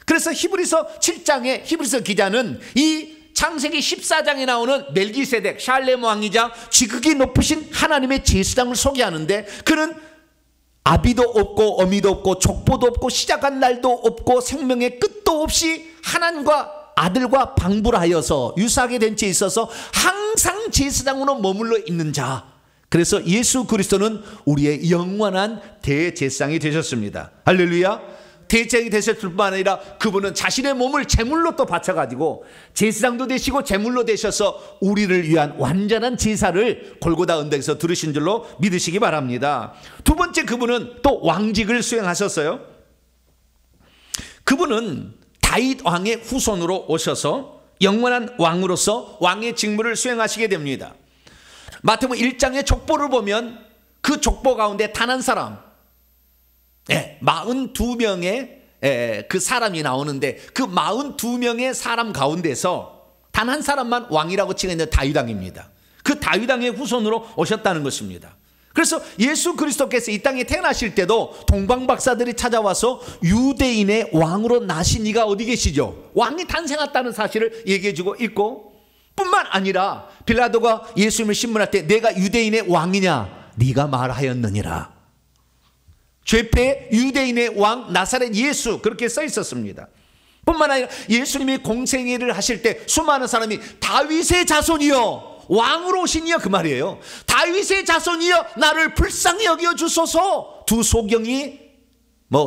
그래서 히브리서 7장의 히브리서 기자는 이 창세기 14장에 나오는 멜기세덱, 샬렘 왕이자 지극히 높으신 하나님의 제사장을 소개하는데, 그는 아비도 없고 어미도 없고 족보도 없고 시작한 날도 없고 생명의 끝도 없이 하나님과 아들과 방부를 하여서 유사하게 된 채 있어서 항상 제사장으로 머물러 있는 자. 그래서 예수 그리스도는 우리의 영원한 대제사장이 되셨습니다. 할렐루야. 대제사장이 되셨을 뿐만 아니라 그분은 자신의 몸을 제물로 또 바쳐가지고 제사장도 되시고 제물로 되셔서 우리를 위한 완전한 제사를 골고다 언덕에서 들으신 줄로 믿으시기 바랍니다. 두 번째, 그분은 또 왕직을 수행하셨어요. 그분은 다윗 왕의 후손으로 오셔서 영원한 왕으로서 왕의 직무를 수행하시게 됩니다. 마태복음 1장의 족보를 보면 그 족보 가운데 단 한 사람, 42명의 그 사람이 나오는데, 그 42명의 사람 가운데서 단 한 사람만 왕이라고 칭했는데 다윗 왕입니다. 그 다윗 왕의 후손으로 오셨다는 것입니다. 그래서 예수 그리스도께서 이 땅에 태어나실 때도 동방박사들이 찾아와서 유대인의 왕으로 나신 이가 어디 계시죠? 왕이 탄생했다는 사실을 얘기해주고 있고, 뿐만 아니라 빌라도가 예수님을 신문할 때 내가 유대인의 왕이냐? 네가 말하였느니라. 죄패 유대인의 왕 나사렛 예수, 그렇게 써 있었습니다. 뿐만 아니라 예수님이 공생애를 하실 때 수많은 사람이 다윗의 자손이여 왕으로 오시니여, 그 말이에요. 다윗의 자손이여 나를 불쌍히 여겨 주소서. 두 소경이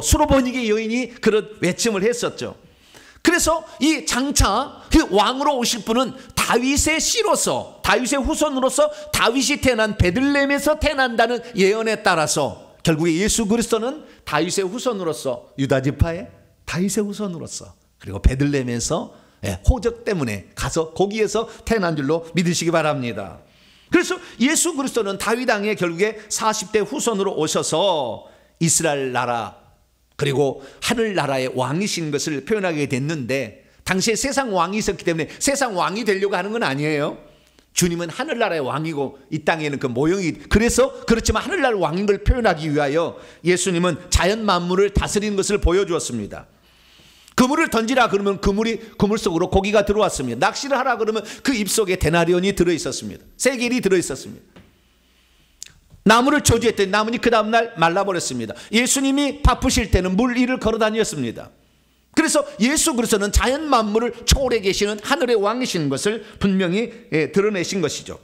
수로보니게 여인이 그런 외침을 했었죠. 그래서 이 장차 그 왕으로 오실 분은 다윗의 씨로서, 다윗의 후손으로서 다윗이 태어난 베들레헴에서 태어난다는 예언에 따라서 결국에 예수 그리스도는 다윗의 후손으로서, 유다 지파의 다윗의 후손으로서, 그리고 베들레헴에서 호적 때문에 가서 거기에서 태어난 줄로 믿으시기 바랍니다. 그래서 예수 그리스도는 다윗 왕의 결국에 40대 후손으로 오셔서 이스라엘 나라 그리고 하늘나라의 왕이신 것을 표현하게 됐는데, 당시에 세상 왕이 있었기 때문에 세상 왕이 되려고 하는 건 아니에요. 주님은 하늘나라의 왕이고 이 땅에는 그 모형이, 그래서 그렇지만 하늘나라의 왕인 걸 표현하기 위하여 예수님은 자연 만물을 다스리는 것을 보여주었습니다. 그물을 던지라 그러면 그물 속으로 고기가 들어왔습니다. 낚시를 하라 그러면 그 입속에 데나리온이 들어있었습니다. 세겔이 들어있었습니다. 나무를 저주했더니 나무는 그 다음날 말라버렸습니다. 예수님이 바쁘실 때는 물 위를 걸어 다녔습니다. 그래서 예수 그리스도는 자연 만물을 초월해 계시는 하늘의 왕이신 것을 분명히 드러내신 것이죠.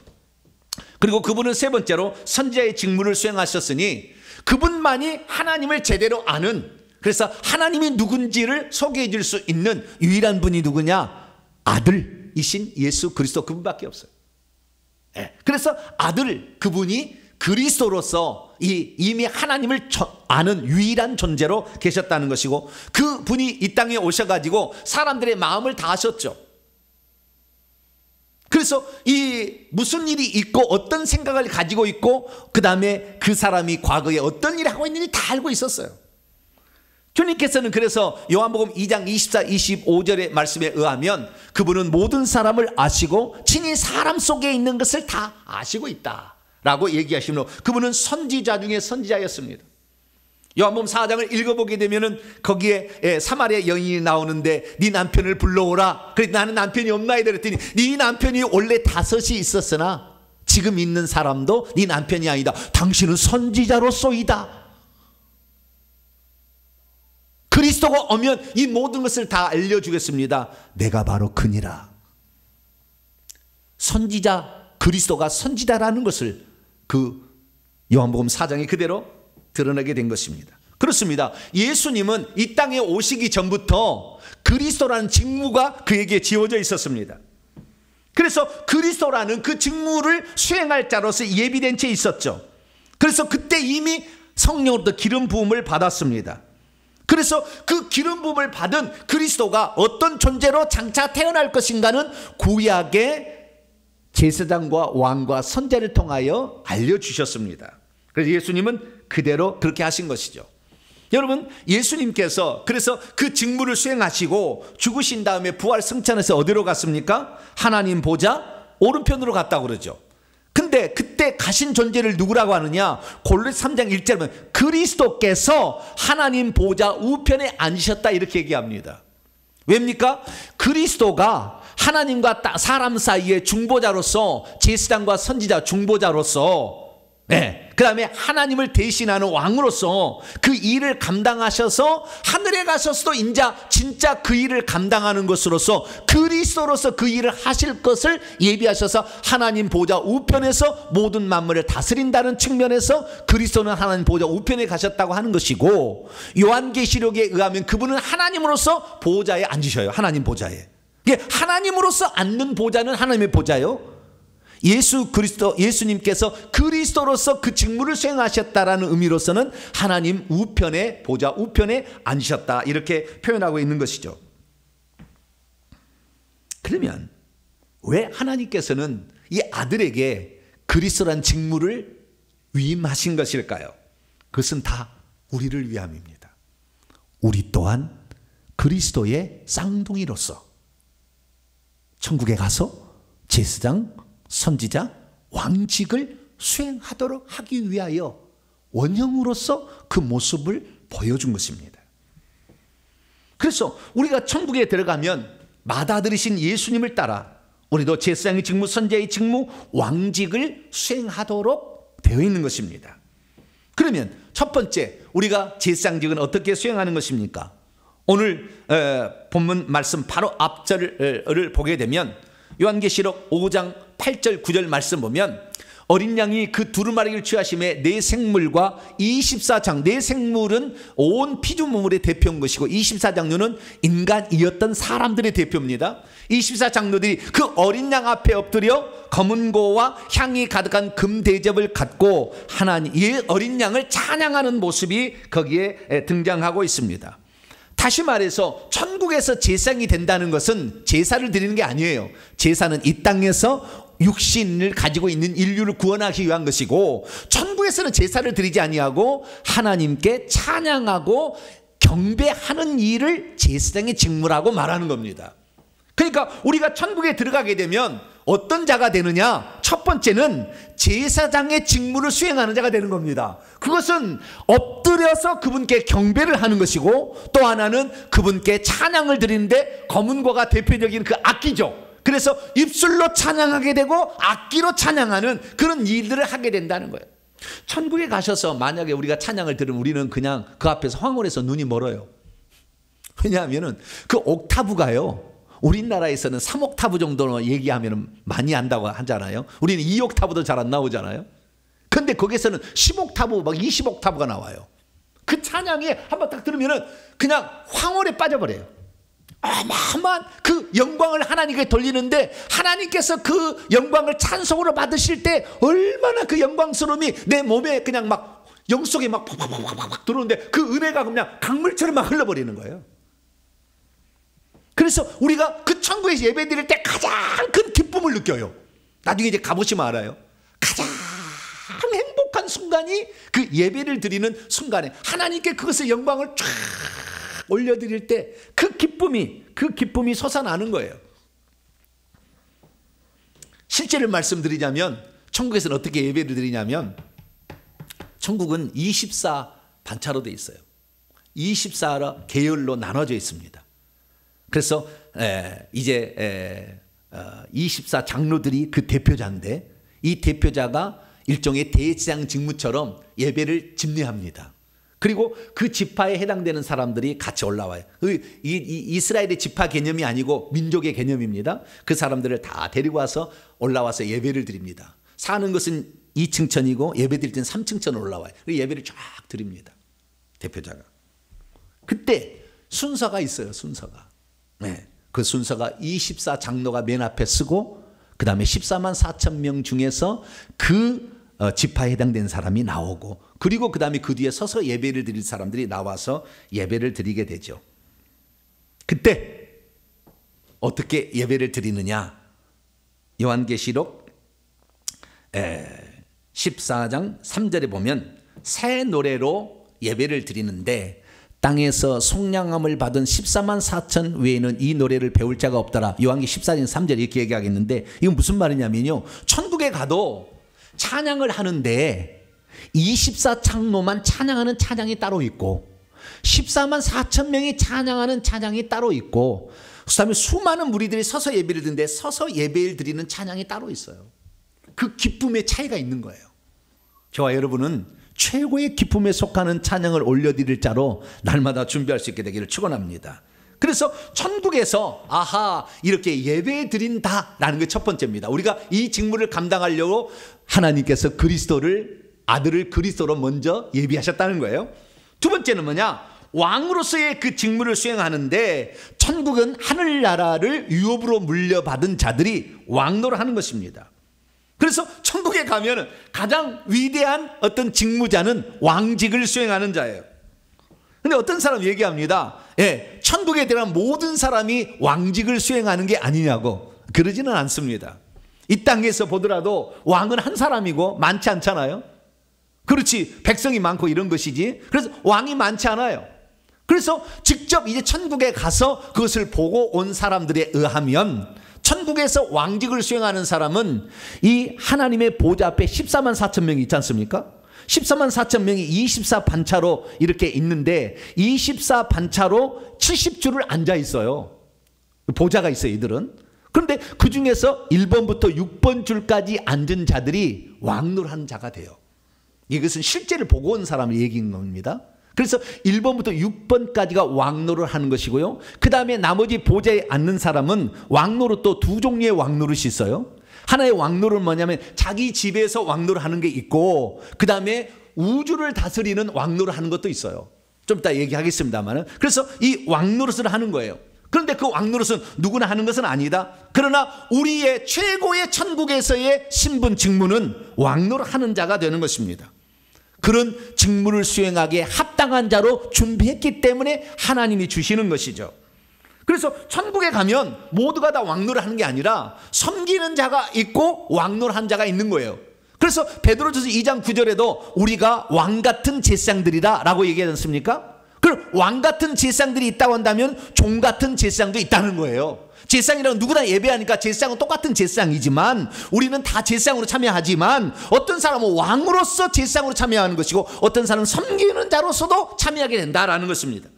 그리고 그분은 세 번째로 선지자의 직무를 수행하셨으니 그분만이 하나님을 제대로 아는, 그래서 하나님이 누군지를 소개해 줄 수 있는 유일한 분이 누구냐? 아들이신 예수 그리스도, 그분밖에 없어요. 그래서 아들, 그분이 그리스도로서 이미 하나님을 아는 유일한 존재로 계셨다는 것이고, 그분이 이 땅에 오셔가지고 사람들의 마음을 다 아셨죠. 그래서 이 무슨 일이 있고 어떤 생각을 가지고 있고 그 다음에 그 사람이 과거에 어떤 일을 하고 있는지 다 알고 있었어요. 주님께서는 그래서 요한복음 2장 24, 25절의 말씀에 의하면 그분은 모든 사람을 아시고 친히 사람 속에 있는 것을 다 아시고 있다 라고 얘기하시므로 그분은 선지자 중에 선지자였습니다. 요한복음 4장을 읽어보게 되면은 거기에 사마리아 여인이 나오는데 네 남편을 불러오라. 그래, 나는 남편이 없나 이랬더니 네 남편이 원래 5이 있었으나 지금 있는 사람도 네 남편이 아니다. 당신은 선지자로서이다. 그리스도가 오면 이 모든 것을 다 알려주겠습니다. 내가 바로 그니라. 선지자, 그리스도가 선지자라는 것을 그 요한복음 4장이 그대로 드러나게 된 것입니다. 그렇습니다. 예수님은 이 땅에 오시기 전부터 그리스도라는 직무가 그에게 지어져 있었습니다. 그래서 그리스도라는 그 직무를 수행할 자로서 예비된 채 있었죠. 그래서 그때 이미 성령으로부터 기름 부음을 받았습니다. 그래서 그 기름 부음을 받은 그리스도가 어떤 존재로 장차 태어날 것인가는 구약의 제사장과 왕과 선지자를 통하여 알려주셨습니다. 그래서 예수님은 그대로 그렇게 하신 것이죠. 여러분, 예수님께서 그래서 그 직무를 수행하시고 죽으신 다음에 부활 승천해서 어디로 갔습니까? 하나님 보좌 오른편으로 갔다고 그러죠. 근데 그때 가신 존재를 누구라고 하느냐? 골로새 3장 1절에 보면 그리스도께서 하나님 보좌 우편에 앉으셨다 이렇게 얘기합니다. 왜입니까? 그리스도가 하나님과 사람 사이의 중보자로서, 제사장과 선지자 중보자로서, 그 다음에 하나님을 대신하는 왕으로서 그 일을 감당하셔서 하늘에 가셔서도 진짜 그 일을 감당하는 것으로서 그리스도로서 그 일을 하실 것을 예비하셔서 하나님 보좌 우편에서 모든 만물을 다스린다는 측면에서 그리스도는 하나님 보좌 우편에 가셨다고 하는 것이고, 요한계시록에 의하면 그분은 하나님으로서 보좌에 앉으셔요. 하나님 보좌에. 하나님으로서 앉는 보좌는 하나님의 보좌요. 예수님께서 그리스도로서 그 직무를 수행하셨다라는 의미로서는 하나님 우편에, 보좌 우편에 앉으셨다 이렇게 표현하고 있는 것이죠. 그러면 왜 하나님께서는 이 아들에게 그리스도란 직무를 위임하신 것일까요? 그것은 다 우리를 위함입니다. 우리 또한 그리스도의 쌍둥이로서 천국에 가서 제사장, 선지자, 왕직을 수행하도록 하기 위하여 원형으로서 그 모습을 보여준 것입니다. 그래서 우리가 천국에 들어가면 맏아들이신 예수님을 따라 우리도 제사장의 직무, 선지자의 직무, 왕직을 수행하도록 되어 있는 것입니다. 그러면 첫 번째, 우리가 제사장직은 어떻게 수행하는 것입니까? 오늘 본문 말씀 바로 앞절을 보게 되면 요한계시록 5장 8절 9절 말씀 보면 어린 양이 그 두루마리를 취하심에 네 생물과 24장, 네 생물은 온 피조물의 대표인 것이고 24장로는 인간이었던 사람들의 대표입니다. 24장로들이 그 어린 양 앞에 엎드려 검은 고와 향이 가득한 금 대접을 갖고 하나님, 이 어린 양을 찬양하는 모습이 거기에 등장하고 있습니다. 다시 말해서 천국에서 제사장이 된다는 것은 제사를 드리는 게 아니에요. 제사는 이 땅에서 육신을 가지고 있는 인류를 구원하기 위한 것이고, 천국에서는 제사를 드리지 아니하고 하나님께 찬양하고 경배하는 일을 제사장의 직무라고 말하는 겁니다. 그러니까 우리가 천국에 들어가게 되면 어떤 자가 되느냐? 첫 번째는 제사장의 직무를 수행하는 자가 되는 겁니다. 그것은 엎드려서 그분께 경배를 하는 것이고, 또 하나는 그분께 찬양을 드리는데 검은고가 대표적인 그 악기죠. 그래서 입술로 찬양하게 되고 악기로 찬양하는 그런 일들을 하게 된다는 거예요. 천국에 가셔서 만약에 우리가 찬양을 들으면 우리는 그냥 그 앞에서 황홀해서 눈이 멀어요. 왜냐하면 그 옥타브가요, 우리나라에서는 3옥타브 정도로 얘기하면 많이 안다고 하잖아요. 우리는 2옥타브도 잘 안 나오잖아요. 근데 거기서는 10옥타브 막 20옥타브가 나와요. 그 찬양이 한번 딱 들으면 그냥 황홀에 빠져버려요. 어마어마한 그 영광을 하나님께 돌리는데, 하나님께서 그 영광을 찬송으로 받으실 때 얼마나 그 영광스러움이 내 몸에 그냥 막 영속에 막 팍팍팍팍 들어오는데, 그 은혜가 그냥 강물처럼 막 흘러버리는 거예요. 그래서 우리가 그 천국에서 예배 드릴 때 가장 큰 기쁨을 느껴요. 나중에 이제 가보시면 알아요. 가장 행복한 순간이 그 예배를 드리는 순간에 하나님께 그것을 영광을 쫙 올려드릴 때 그 기쁨이 솟아나는 거예요. 실제를 말씀드리자면 천국에서는 어떻게 예배를 드리냐면, 천국은 24 반차로 되어 있어요. 24 계열로 나눠져 있습니다. 그래서 이제 24 장로들이 그 대표자인데, 이 대표자가 일종의 대제사장 직무처럼 예배를 집례합니다. 그리고 그 지파에 해당되는 사람들이 같이 올라와요. 이스라엘의 지파 개념이 아니고 민족의 개념입니다. 그 사람들을 다 데리고 와서 올라와서 예배를 드립니다. 사는 것은 2층 천이고 예배 드릴 때는 3층 천으로 올라와요. 그리고 예배를 쫙 드립니다. 대표자가. 그때 순서가 있어요. 순서가. 네. 그 순서가 24 장로가 맨 앞에 쓰고, 그 다음에 14만 4천 명 중에서 그 지파에 해당된 사람이 나오고, 그리고 그 다음에 그 뒤에 서서 예배를 드릴 사람들이 나와서 예배를 드리게 되죠. 그때 어떻게 예배를 드리느냐? 요한계시록 14장 3절에 보면 새 노래로 예배를 드리는데, 땅에서 속량함을 받은 14만 4천 외에는 이 노래를 배울 자가 없더라. 요한계시록 14장 3절 이렇게 얘기하겠는데, 이건 무슨 말이냐면요, 천국에 가도 찬양을 하는데 24 장로만 찬양하는 찬양이 따로 있고, 14만 4천 명이 찬양하는 찬양이 따로 있고, 그다음에 수많은 무리들이 서서 예배를 드리는데 서서 예배를 드리는 찬양이 따로 있어요. 그 기쁨의 차이가 있는 거예요. 저와 여러분은 최고의 기쁨에 속하는 찬양을 올려드릴 자로 날마다 준비할 수 있게 되기를 축원합니다. 그래서 천국에서 이렇게 예배 드린다라는 게 첫 번째입니다. 우리가 이 직무를 감당하려고 하나님께서 아들을 그리스도로 먼저 예비하셨다는 거예요. 두 번째는 뭐냐? 왕으로서의 그 직무를 수행하는데, 천국은 하늘나라를 유업으로 물려받은 자들이 왕노를 하는 것입니다. 그래서 천국에 가면 가장 위대한 어떤 직무자는 왕직을 수행하는 자예요. 근데 어떤 사람 얘기합니다. 천국에 들어간 모든 사람이 왕직을 수행하는 게 아니냐고. 그러지는 않습니다. 이 땅에서 보더라도 왕은 한 사람이고 많지 않잖아요. 그렇지, 백성이 많고 이런 것이지. 그래서 왕이 많지 않아요. 그래서 직접 이제 천국에 가서 그것을 보고 온 사람들에 의하면, 천국에서 왕직을 수행하는 사람은 이 하나님의 보좌 앞에 14만 4천 명이 있지 않습니까? 14만 4천 명이 24 반차로 이렇게 있는데, 24 반차로 70줄을 앉아 있어요. 보좌가 있어요, 이들은. 그런데 그 중에서 1번부터 6번 줄까지 앉은 자들이 왕노를 자가 돼요. 이것은 실제를 보고 온 사람을 얘기한 겁니다. 그래서 1번부터 6번까지가 왕노를 하는 것이고요. 그 다음에 나머지 보좌에 앉는 사람은 왕노릇, 또 두 종류의 왕노릇이 있어요. 하나의 왕노릇은 뭐냐면 자기 집에서 왕노를 하는 게 있고, 그 다음에 우주를 다스리는 왕노를 하는 것도 있어요. 좀 이따 얘기하겠습니다만. 그래서 이 왕노릇을 하는 거예요. 그런데 그 왕노릇은 누구나 하는 것은 아니다. 그러나 우리의 최고의 천국에서의 신분 직무는 왕노릇 하는 자가 되는 것입니다. 그런 직무를 수행하기에 합당한 자로 준비했기 때문에 하나님이 주시는 것이죠. 그래서 천국에 가면 모두가 다 왕노를 하는 게 아니라 섬기는 자가 있고 왕노를 한 자가 있는 거예요. 그래서 베드로전서 2장 9절에도 우리가 왕 같은 제사장들이다 라고 얘기하지 않습니까? 그럼 왕 같은 제사장들이 있다고 한다면 종 같은 제사장도 있다는 거예요. 제사장이랑 누구나 예배하니까 제사장은 똑같은 제사장이지만 우리는 다 제사장으로 참여하지만 어떤 사람은 왕으로서 제사장으로 참여하는 것이고 어떤 사람은 섬기는 자로서도 참여하게 된다라는 것입니다.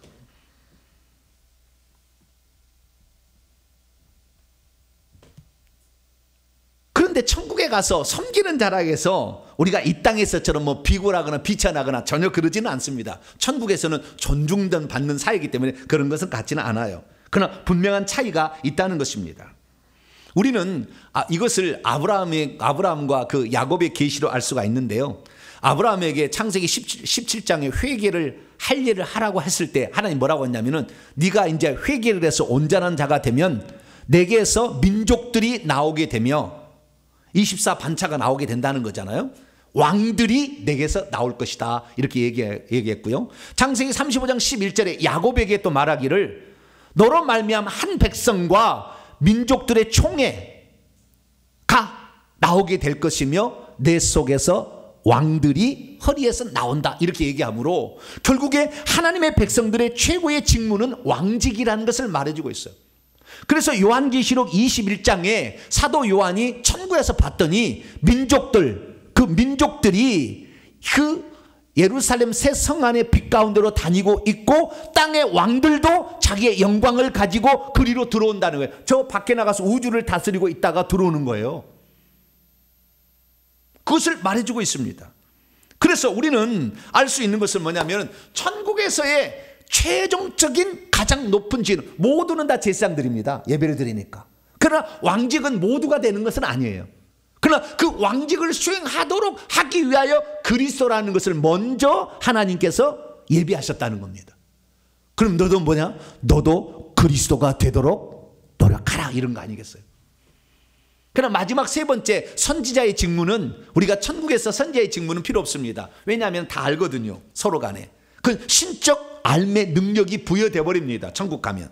그런데 천국에 가서 섬기는 자라 해서 우리가 이 땅에서처럼 뭐 비굴하거나 비천하거나 전혀 그러지는 않습니다. 천국에서는 존중받는 사이이기 때문에 그런 것은 같지는 않아요. 그러나 분명한 차이가 있다는 것입니다. 우리는 이것을 아브라함과 그 야곱의 계시로 알 수가 있는데요. 아브라함에게 창세기 17장에 회개를 할 일을 하라고 했을 때 하나님 뭐라고 했냐면은 네가 이제 회개를 해서 온전한 자가 되면 내게서 민족들이 나오게 되며 24반차가 나오게 된다는 거잖아요. 왕들이 내게서 나올 것이다 이렇게 얘기했고요. 창세기 35장 11절에 야곱에게 또 말하기를 너로 말미암아 한 백성과 민족들의 총회가 나오게 될 것이며 내 속에서 왕들이 허리에서 나온다 이렇게 얘기하므로 결국에 하나님의 백성들의 최고의 직무는 왕직이라는 것을 말해주고 있어요. 그래서 요한계시록 21장에 사도 요한이 천국에서 봤더니 민족들이 그 예루살렘 새 성 안의 빛 가운데로 다니고 있고 땅의 왕들도 자기의 영광을 가지고 그리로 들어온다는 거예요. 저 밖에 나가서 우주를 다스리고 있다가 들어오는 거예요. 그것을 말해주고 있습니다. 그래서 우리는 알 수 있는 것은 뭐냐면 천국에서의 최종적인 가장 높은 지위는 모두는 다 제사장들입니다. 예배를 드리니까. 그러나 왕직은 모두가 되는 것은 아니에요. 그러나 그 왕직을 수행하도록 하기 위하여 그리스도라는 것을 먼저 하나님께서 예비하셨다는 겁니다. 그럼 너도 뭐냐? 너도 그리스도가 되도록 노력하라 이런 거 아니겠어요? 그러나 마지막 세 번째 선지자의 직무는 우리가 천국에서 선지자의 직무는 필요 없습니다. 왜냐하면 다 알거든요. 서로 간에. 그 신적 알매 능력이 부여돼 버립니다. 천국 가면.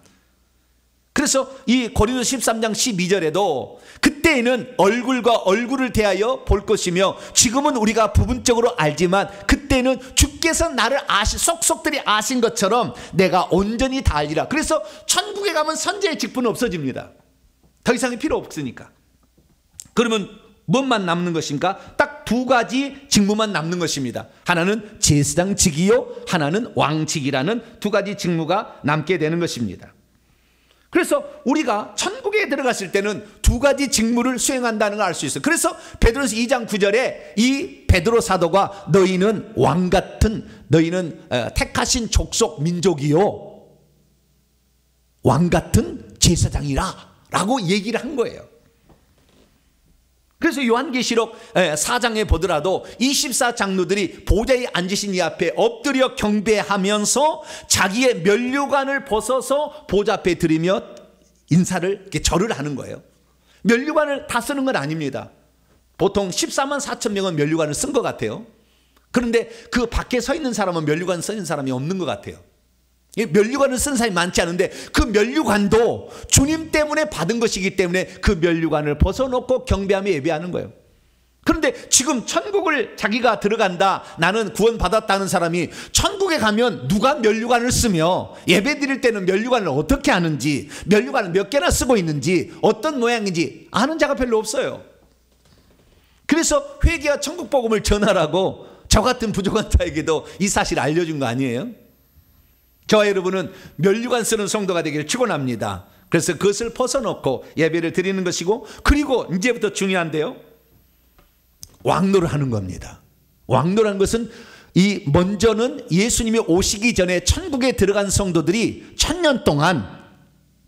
그래서 이 고린도서 13장 12절에도 그때에는 얼굴과 얼굴을 대하여 볼 것이며 지금은 우리가 부분적으로 알지만 그때는 주께서 나를 속속들이 아신 것처럼 내가 온전히 다 알리라. 그래서 천국에 가면 선지자의 직분은 없어집니다. 더 이상이 필요 없으니까. 그러면 뭔만 남는 것입니까? 딱 두 가지 직무만 남는 것입니다. 하나는 제사장직이요 하나는 왕직이라는 두 가지 직무가 남게 되는 것입니다. 그래서 우리가 천국에 들어갔을 때는 두 가지 직무를 수행한다는 걸 알 수 있어요. 그래서 베드로서 2장 9절에 이 베드로 사도가 너희는 왕같은 너희는 택하신 족속 민족이요 왕같은 제사장이라 라고 얘기를 한 거예요. 그래서 요한계시록 4장에 보더라도 24장로들이 보좌에 앉으신 이 앞에 엎드려 경배하면서 자기의 면류관을 벗어서 보좌 앞에 드리며 인사를 이렇게 절을 하는 거예요. 면류관을 다 쓰는 건 아닙니다. 보통 14만 4천 명은 면류관을 쓴 것 같아요. 그런데 그 밖에 서 있는 사람은 면류관 쓰는 사람이 없는 것 같아요. 면류관을 쓴 사람이 많지 않은데 그 면류관도 주님 때문에 받은 것이기 때문에 그 면류관을 벗어놓고 경배하며 예배하는 거예요. 그런데 지금 천국을 자기가 들어간다 나는 구원받았다는 사람이 천국에 가면 누가 면류관을 쓰며 예배 드릴 때는 면류관을 어떻게 하는지 면류관을 몇 개나 쓰고 있는지 어떤 모양인지 아는 자가 별로 없어요. 그래서 회개와 천국 복음을 전하라고 저 같은 부족한 자에게도 이 사실을 알려준 거 아니에요? 저와 여러분은 면류관 쓰는 성도가 되기를 축원합니다. 그래서 그것을 벗어놓고 예배를 드리는 것이고 그리고 이제부터 중요한데요. 왕노를 하는 겁니다. 왕노라는 것은 먼저는 예수님이 오시기 전에 천국에 들어간 성도들이 1000년 동안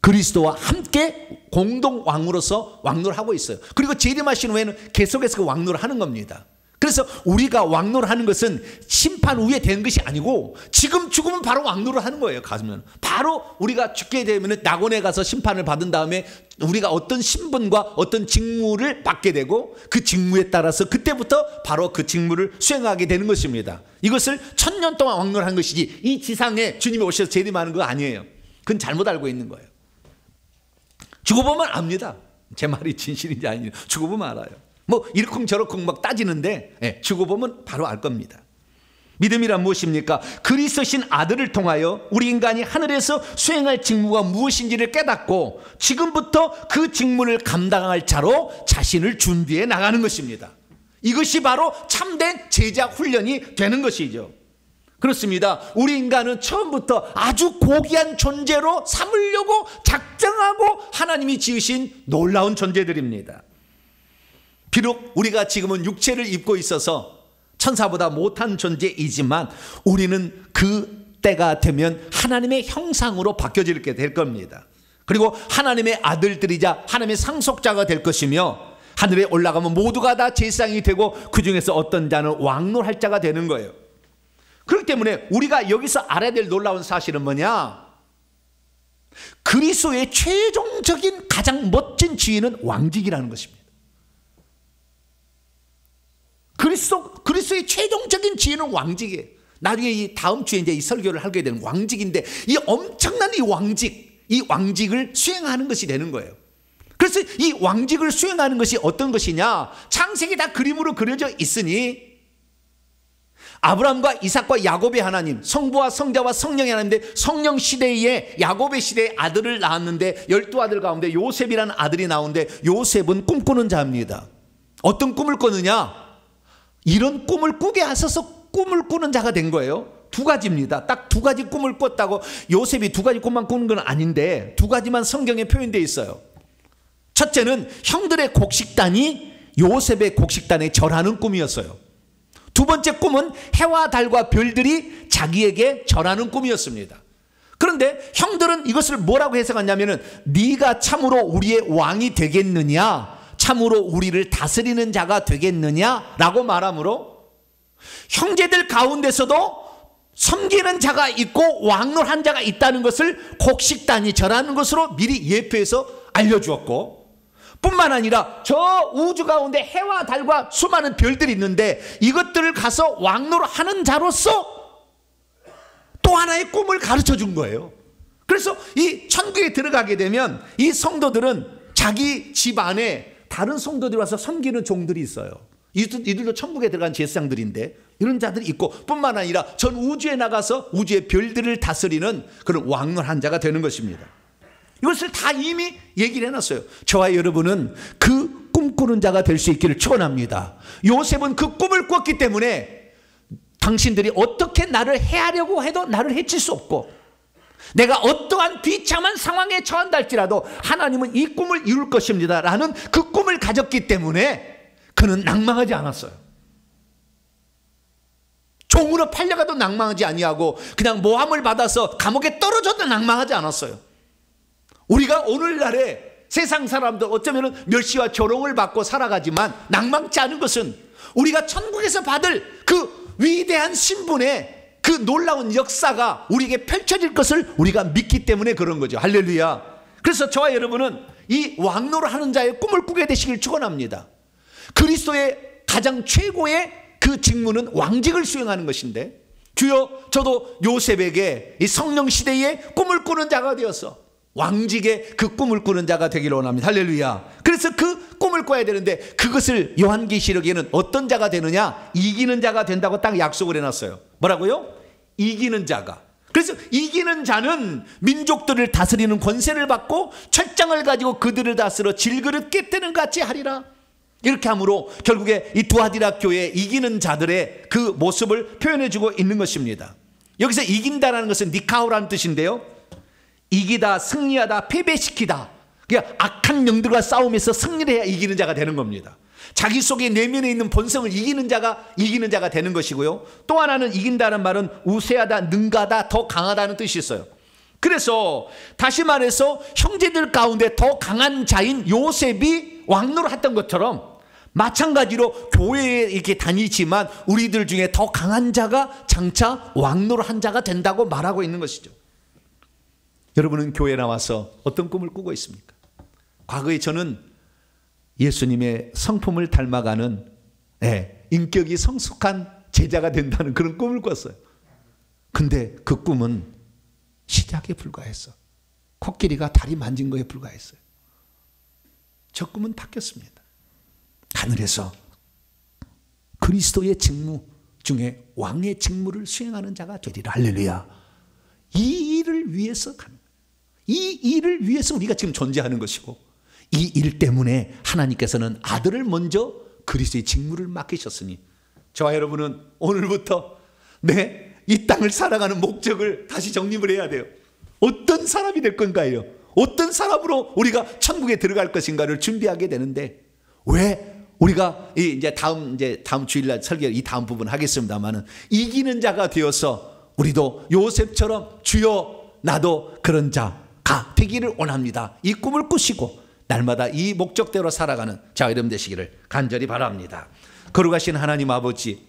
그리스도와 함께 공동 왕으로서 왕노를 하고 있어요. 그리고 재림하신 후에는 계속해서 그 왕노를 하는 겁니다. 그래서 우리가 왕노를 하는 것은 심판 후에 되는 것이 아니고 지금 죽으면 바로 왕노를 하는 거예요. 가면 바로 우리가 죽게 되면 낙원에 가서 심판을 받은 다음에 우리가 어떤 신분과 어떤 직무를 받게 되고 그 직무에 따라서 그때부터 바로 그 직무를 수행하게 되는 것입니다. 이것을 1000년 동안 왕노를 한 것이지 이 지상에 주님이 오셔서 재림하는 거 아니에요. 그건 잘못 알고 있는 거예요. 죽어보면 압니다. 제 말이 진실인지 아닌지 죽어보면 알아요. 뭐 이러쿵저러쿵 막 따지는데 죽어보면 바로 알 겁니다. 믿음이란 무엇입니까? 그리스도신 아들을 통하여 우리 인간이 하늘에서 수행할 직무가 무엇인지를 깨닫고 지금부터 그 직무를 감당할 자로 자신을 준비해 나가는 것입니다. 이것이 바로 참된 제자 훈련이 되는 것이죠. 그렇습니다. 우리 인간은 처음부터 아주 고귀한 존재로 삼으려고 작정하고 하나님이 지으신 놀라운 존재들입니다. 비록 우리가 지금은 육체를 입고 있어서 천사보다 못한 존재이지만 우리는 그 때가 되면 하나님의 형상으로 바뀌어지게 될 겁니다. 그리고 하나님의 아들들이자 하나님의 상속자가 될 것이며 하늘에 올라가면 모두가 다 제사장이 되고 그 중에서 어떤 자는 왕노할 자가 되는 거예요. 그렇기 때문에 우리가 여기서 알아야 될 놀라운 사실은 뭐냐? 그리스도의 최종적인 가장 멋진 지위는 왕직이라는 것입니다. 그리스도의 최종적인 지위는 왕직이에요. 나중에 이 다음 주에 이제 이 설교를 하게 되는 왕직인데 이 엄청난 이 왕직을 수행하는 것이 되는 거예요. 그래서 이 왕직을 수행하는 것이 어떤 것이냐? 창세기 다 그림으로 그려져 있으니 아브라함과 이삭과 야곱의 하나님, 성부와 성자와 성령의 하나님인데 성령 시대에 야곱의 시대에 아들을 낳았는데 12아들 가운데 요셉이라는 아들이 나오는데 요셉은 꿈꾸는 자입니다. 어떤 꿈을 꾸느냐? 이런 꿈을 꾸게 하셔서 꿈을 꾸는 자가 된 거예요. 두 가지입니다. 딱 두 가지 꿈을 꿨다고 요셉이 두 가지 꿈만 꾸는 건 아닌데 두 가지만 성경에 표현되어 있어요. 첫째는 형들의 곡식단이 요셉의 곡식단에 절하는 꿈이었어요. 두 번째 꿈은 해와 달과 별들이 자기에게 절하는 꿈이었습니다. 그런데 형들은 이것을 뭐라고 해석하냐면은 네가 참으로 우리의 왕이 되겠느냐, 참으로 우리를 다스리는 자가 되겠느냐라고 말하므로 형제들 가운데서도 섬기는 자가 있고 왕노한 자가 있다는 것을 곡식단이 절하는 것으로 미리 예표해서 알려주었고, 뿐만 아니라 저 우주 가운데 해와 달과 수많은 별들이 있는데 이것들을 가서 왕노를 하는 자로서 또 하나의 꿈을 가르쳐 준 거예요. 그래서 이 천국에 들어가게 되면 이 성도들은 자기 집 안에 다른 성도들이 와서 섬기는 종들이 있어요. 이들도 천국에 들어간 제사장들인데 이런 자들이 있고, 뿐만 아니라 전 우주에 나가서 우주의 별들을 다스리는 그런 왕노한 자가 되는 것입니다. 이것을 다 이미 얘기를 해놨어요. 저와 여러분은 그 꿈꾸는 자가 될 수 있기를 축원합니다. 요셉은 그 꿈을 꿨기 때문에 당신들이 어떻게 나를 해하려고 해도 나를 해칠 수 없고, 내가 어떠한 비참한 상황에 처한다 할지라도 하나님은 이 꿈을 이룰 것입니다 라는 그 꿈을 가졌기 때문에 그는 낭망하지 않았어요. 종으로 팔려가도 낭망하지 아니하고 그냥 모함을 받아서 감옥에 떨어져도 낭망하지 않았어요. 우리가 오늘날에 세상 사람들 어쩌면 멸시와 조롱을 받고 살아가지만 낭망치 않은 것은 우리가 천국에서 받을 그 위대한 신분의 그 놀라운 역사가 우리에게 펼쳐질 것을 우리가 믿기 때문에 그런 거죠. 할렐루야. 그래서 저와 여러분은 이 왕노를 하는 자의 꿈을 꾸게 되시길 축원합니다. 그리스도의 가장 최고의 그 직무는 왕직을 수행하는 것인데, 주여 저도 요셉에게 이 성령 시대에 꿈을 꾸는 자가 되어서 왕직의 그 꿈을 꾸는 자가 되기를 원합니다. 할렐루야. 그래서 그 꿈을 꿔야 되는데 그것을 요한계시록에는 어떤 자가 되느냐? 이기는 자가 된다고 딱 약속을 해놨어요. 뭐라고요? 이기는 자가. 그래서 이기는 자는 민족들을 다스리는 권세를 받고 철장을 가지고 그들을 다스려 질그릇 깨뜨는 같이 하리라. 이렇게 함으로 결국에 이 두아디라 교회에 이기는 자들의 그 모습을 표현해주고 있는 것입니다. 여기서 이긴다라는 것은 니카오라는 뜻인데요, 이기다, 승리하다, 패배시키다. 그러니까 악한 영들과 싸움에서 승리를 해야 이기는 자가 되는 겁니다. 자기 속에 내면에 있는 본성을 이기는 자가 되는 것이고요. 또 하나는 이긴다는 말은 우세하다, 능가다, 더 강하다는 뜻이 있어요. 그래서 다시 말해서 형제들 가운데 더 강한 자인 요셉이 왕노를 했던 것처럼 마찬가지로 교회에 이렇게 다니지만 우리들 중에 더 강한 자가 장차 왕노를 한 자가 된다고 말하고 있는 것이죠. 여러분은 교회에 나와서 어떤 꿈을 꾸고 있습니까? 과거에 저는 예수님의 성품을 닮아가는 인격이 성숙한 제자가 된다는 그런 꿈을 꿨어요. 근데 그 꿈은 시작에 불과했어. 코끼리가 다리 만진 거에 불과했어요. 저 꿈은 바뀌었습니다. 하늘에서 그리스도의 직무, 중에 왕의 직무를 수행하는 자가 되리라. 할렐루야. 이 일을 위해서 가는, 이 일을 위해서 우리가 지금 존재하는 것이고, 이 일 때문에 하나님께서는 아들을 먼저 그리스도의 직무를 맡기셨으니, 저와 여러분은 오늘부터 이 땅을 살아가는 목적을 다시 정립을 해야 돼요. 어떤 사람이 될 건가요? 어떤 사람으로 우리가 천국에 들어갈 것인가를 준비하게 되는데, 왜 우리가 이제 다음 주일날 설교 이 다음 부분 하겠습니다만은, 이기는 자가 되어서 우리도 요셉처럼 주여 나도 그런 자가 되기를 원합니다. 이 꿈을 꾸시고 날마다 이 목적대로 살아가는 자 여러분 되시기를 간절히 바랍니다. 거룩하신 하나님 아버지,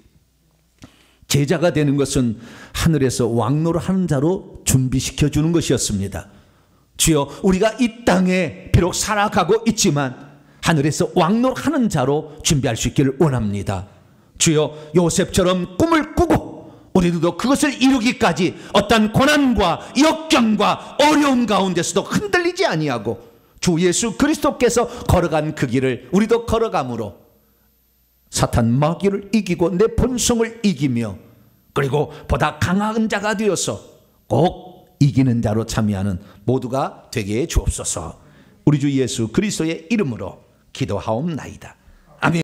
제자가 되는 것은 하늘에서 왕노를 하는 자로 준비시켜 주는 것이었습니다. 주여, 우리가 이 땅에 비록 살아가고 있지만 하늘에서 왕노를 하는 자로 준비할 수 있기를 원합니다. 주여, 요셉처럼 꿈을 꾸고 우리들도 그것을 이루기까지 어떤 고난과 역경과 어려움 가운데서도 흔들리지 아니하고 주 예수 그리스도께서 걸어간 그 길을 우리도 걸어감으로 사탄 마귀를 이기고 내 본성을 이기며, 그리고 보다 강한 자가 되어서 꼭 이기는 자로 참여하는 모두가 되게 해 주옵소서. 우리 주 예수 그리스도의 이름으로 기도하옵나이다.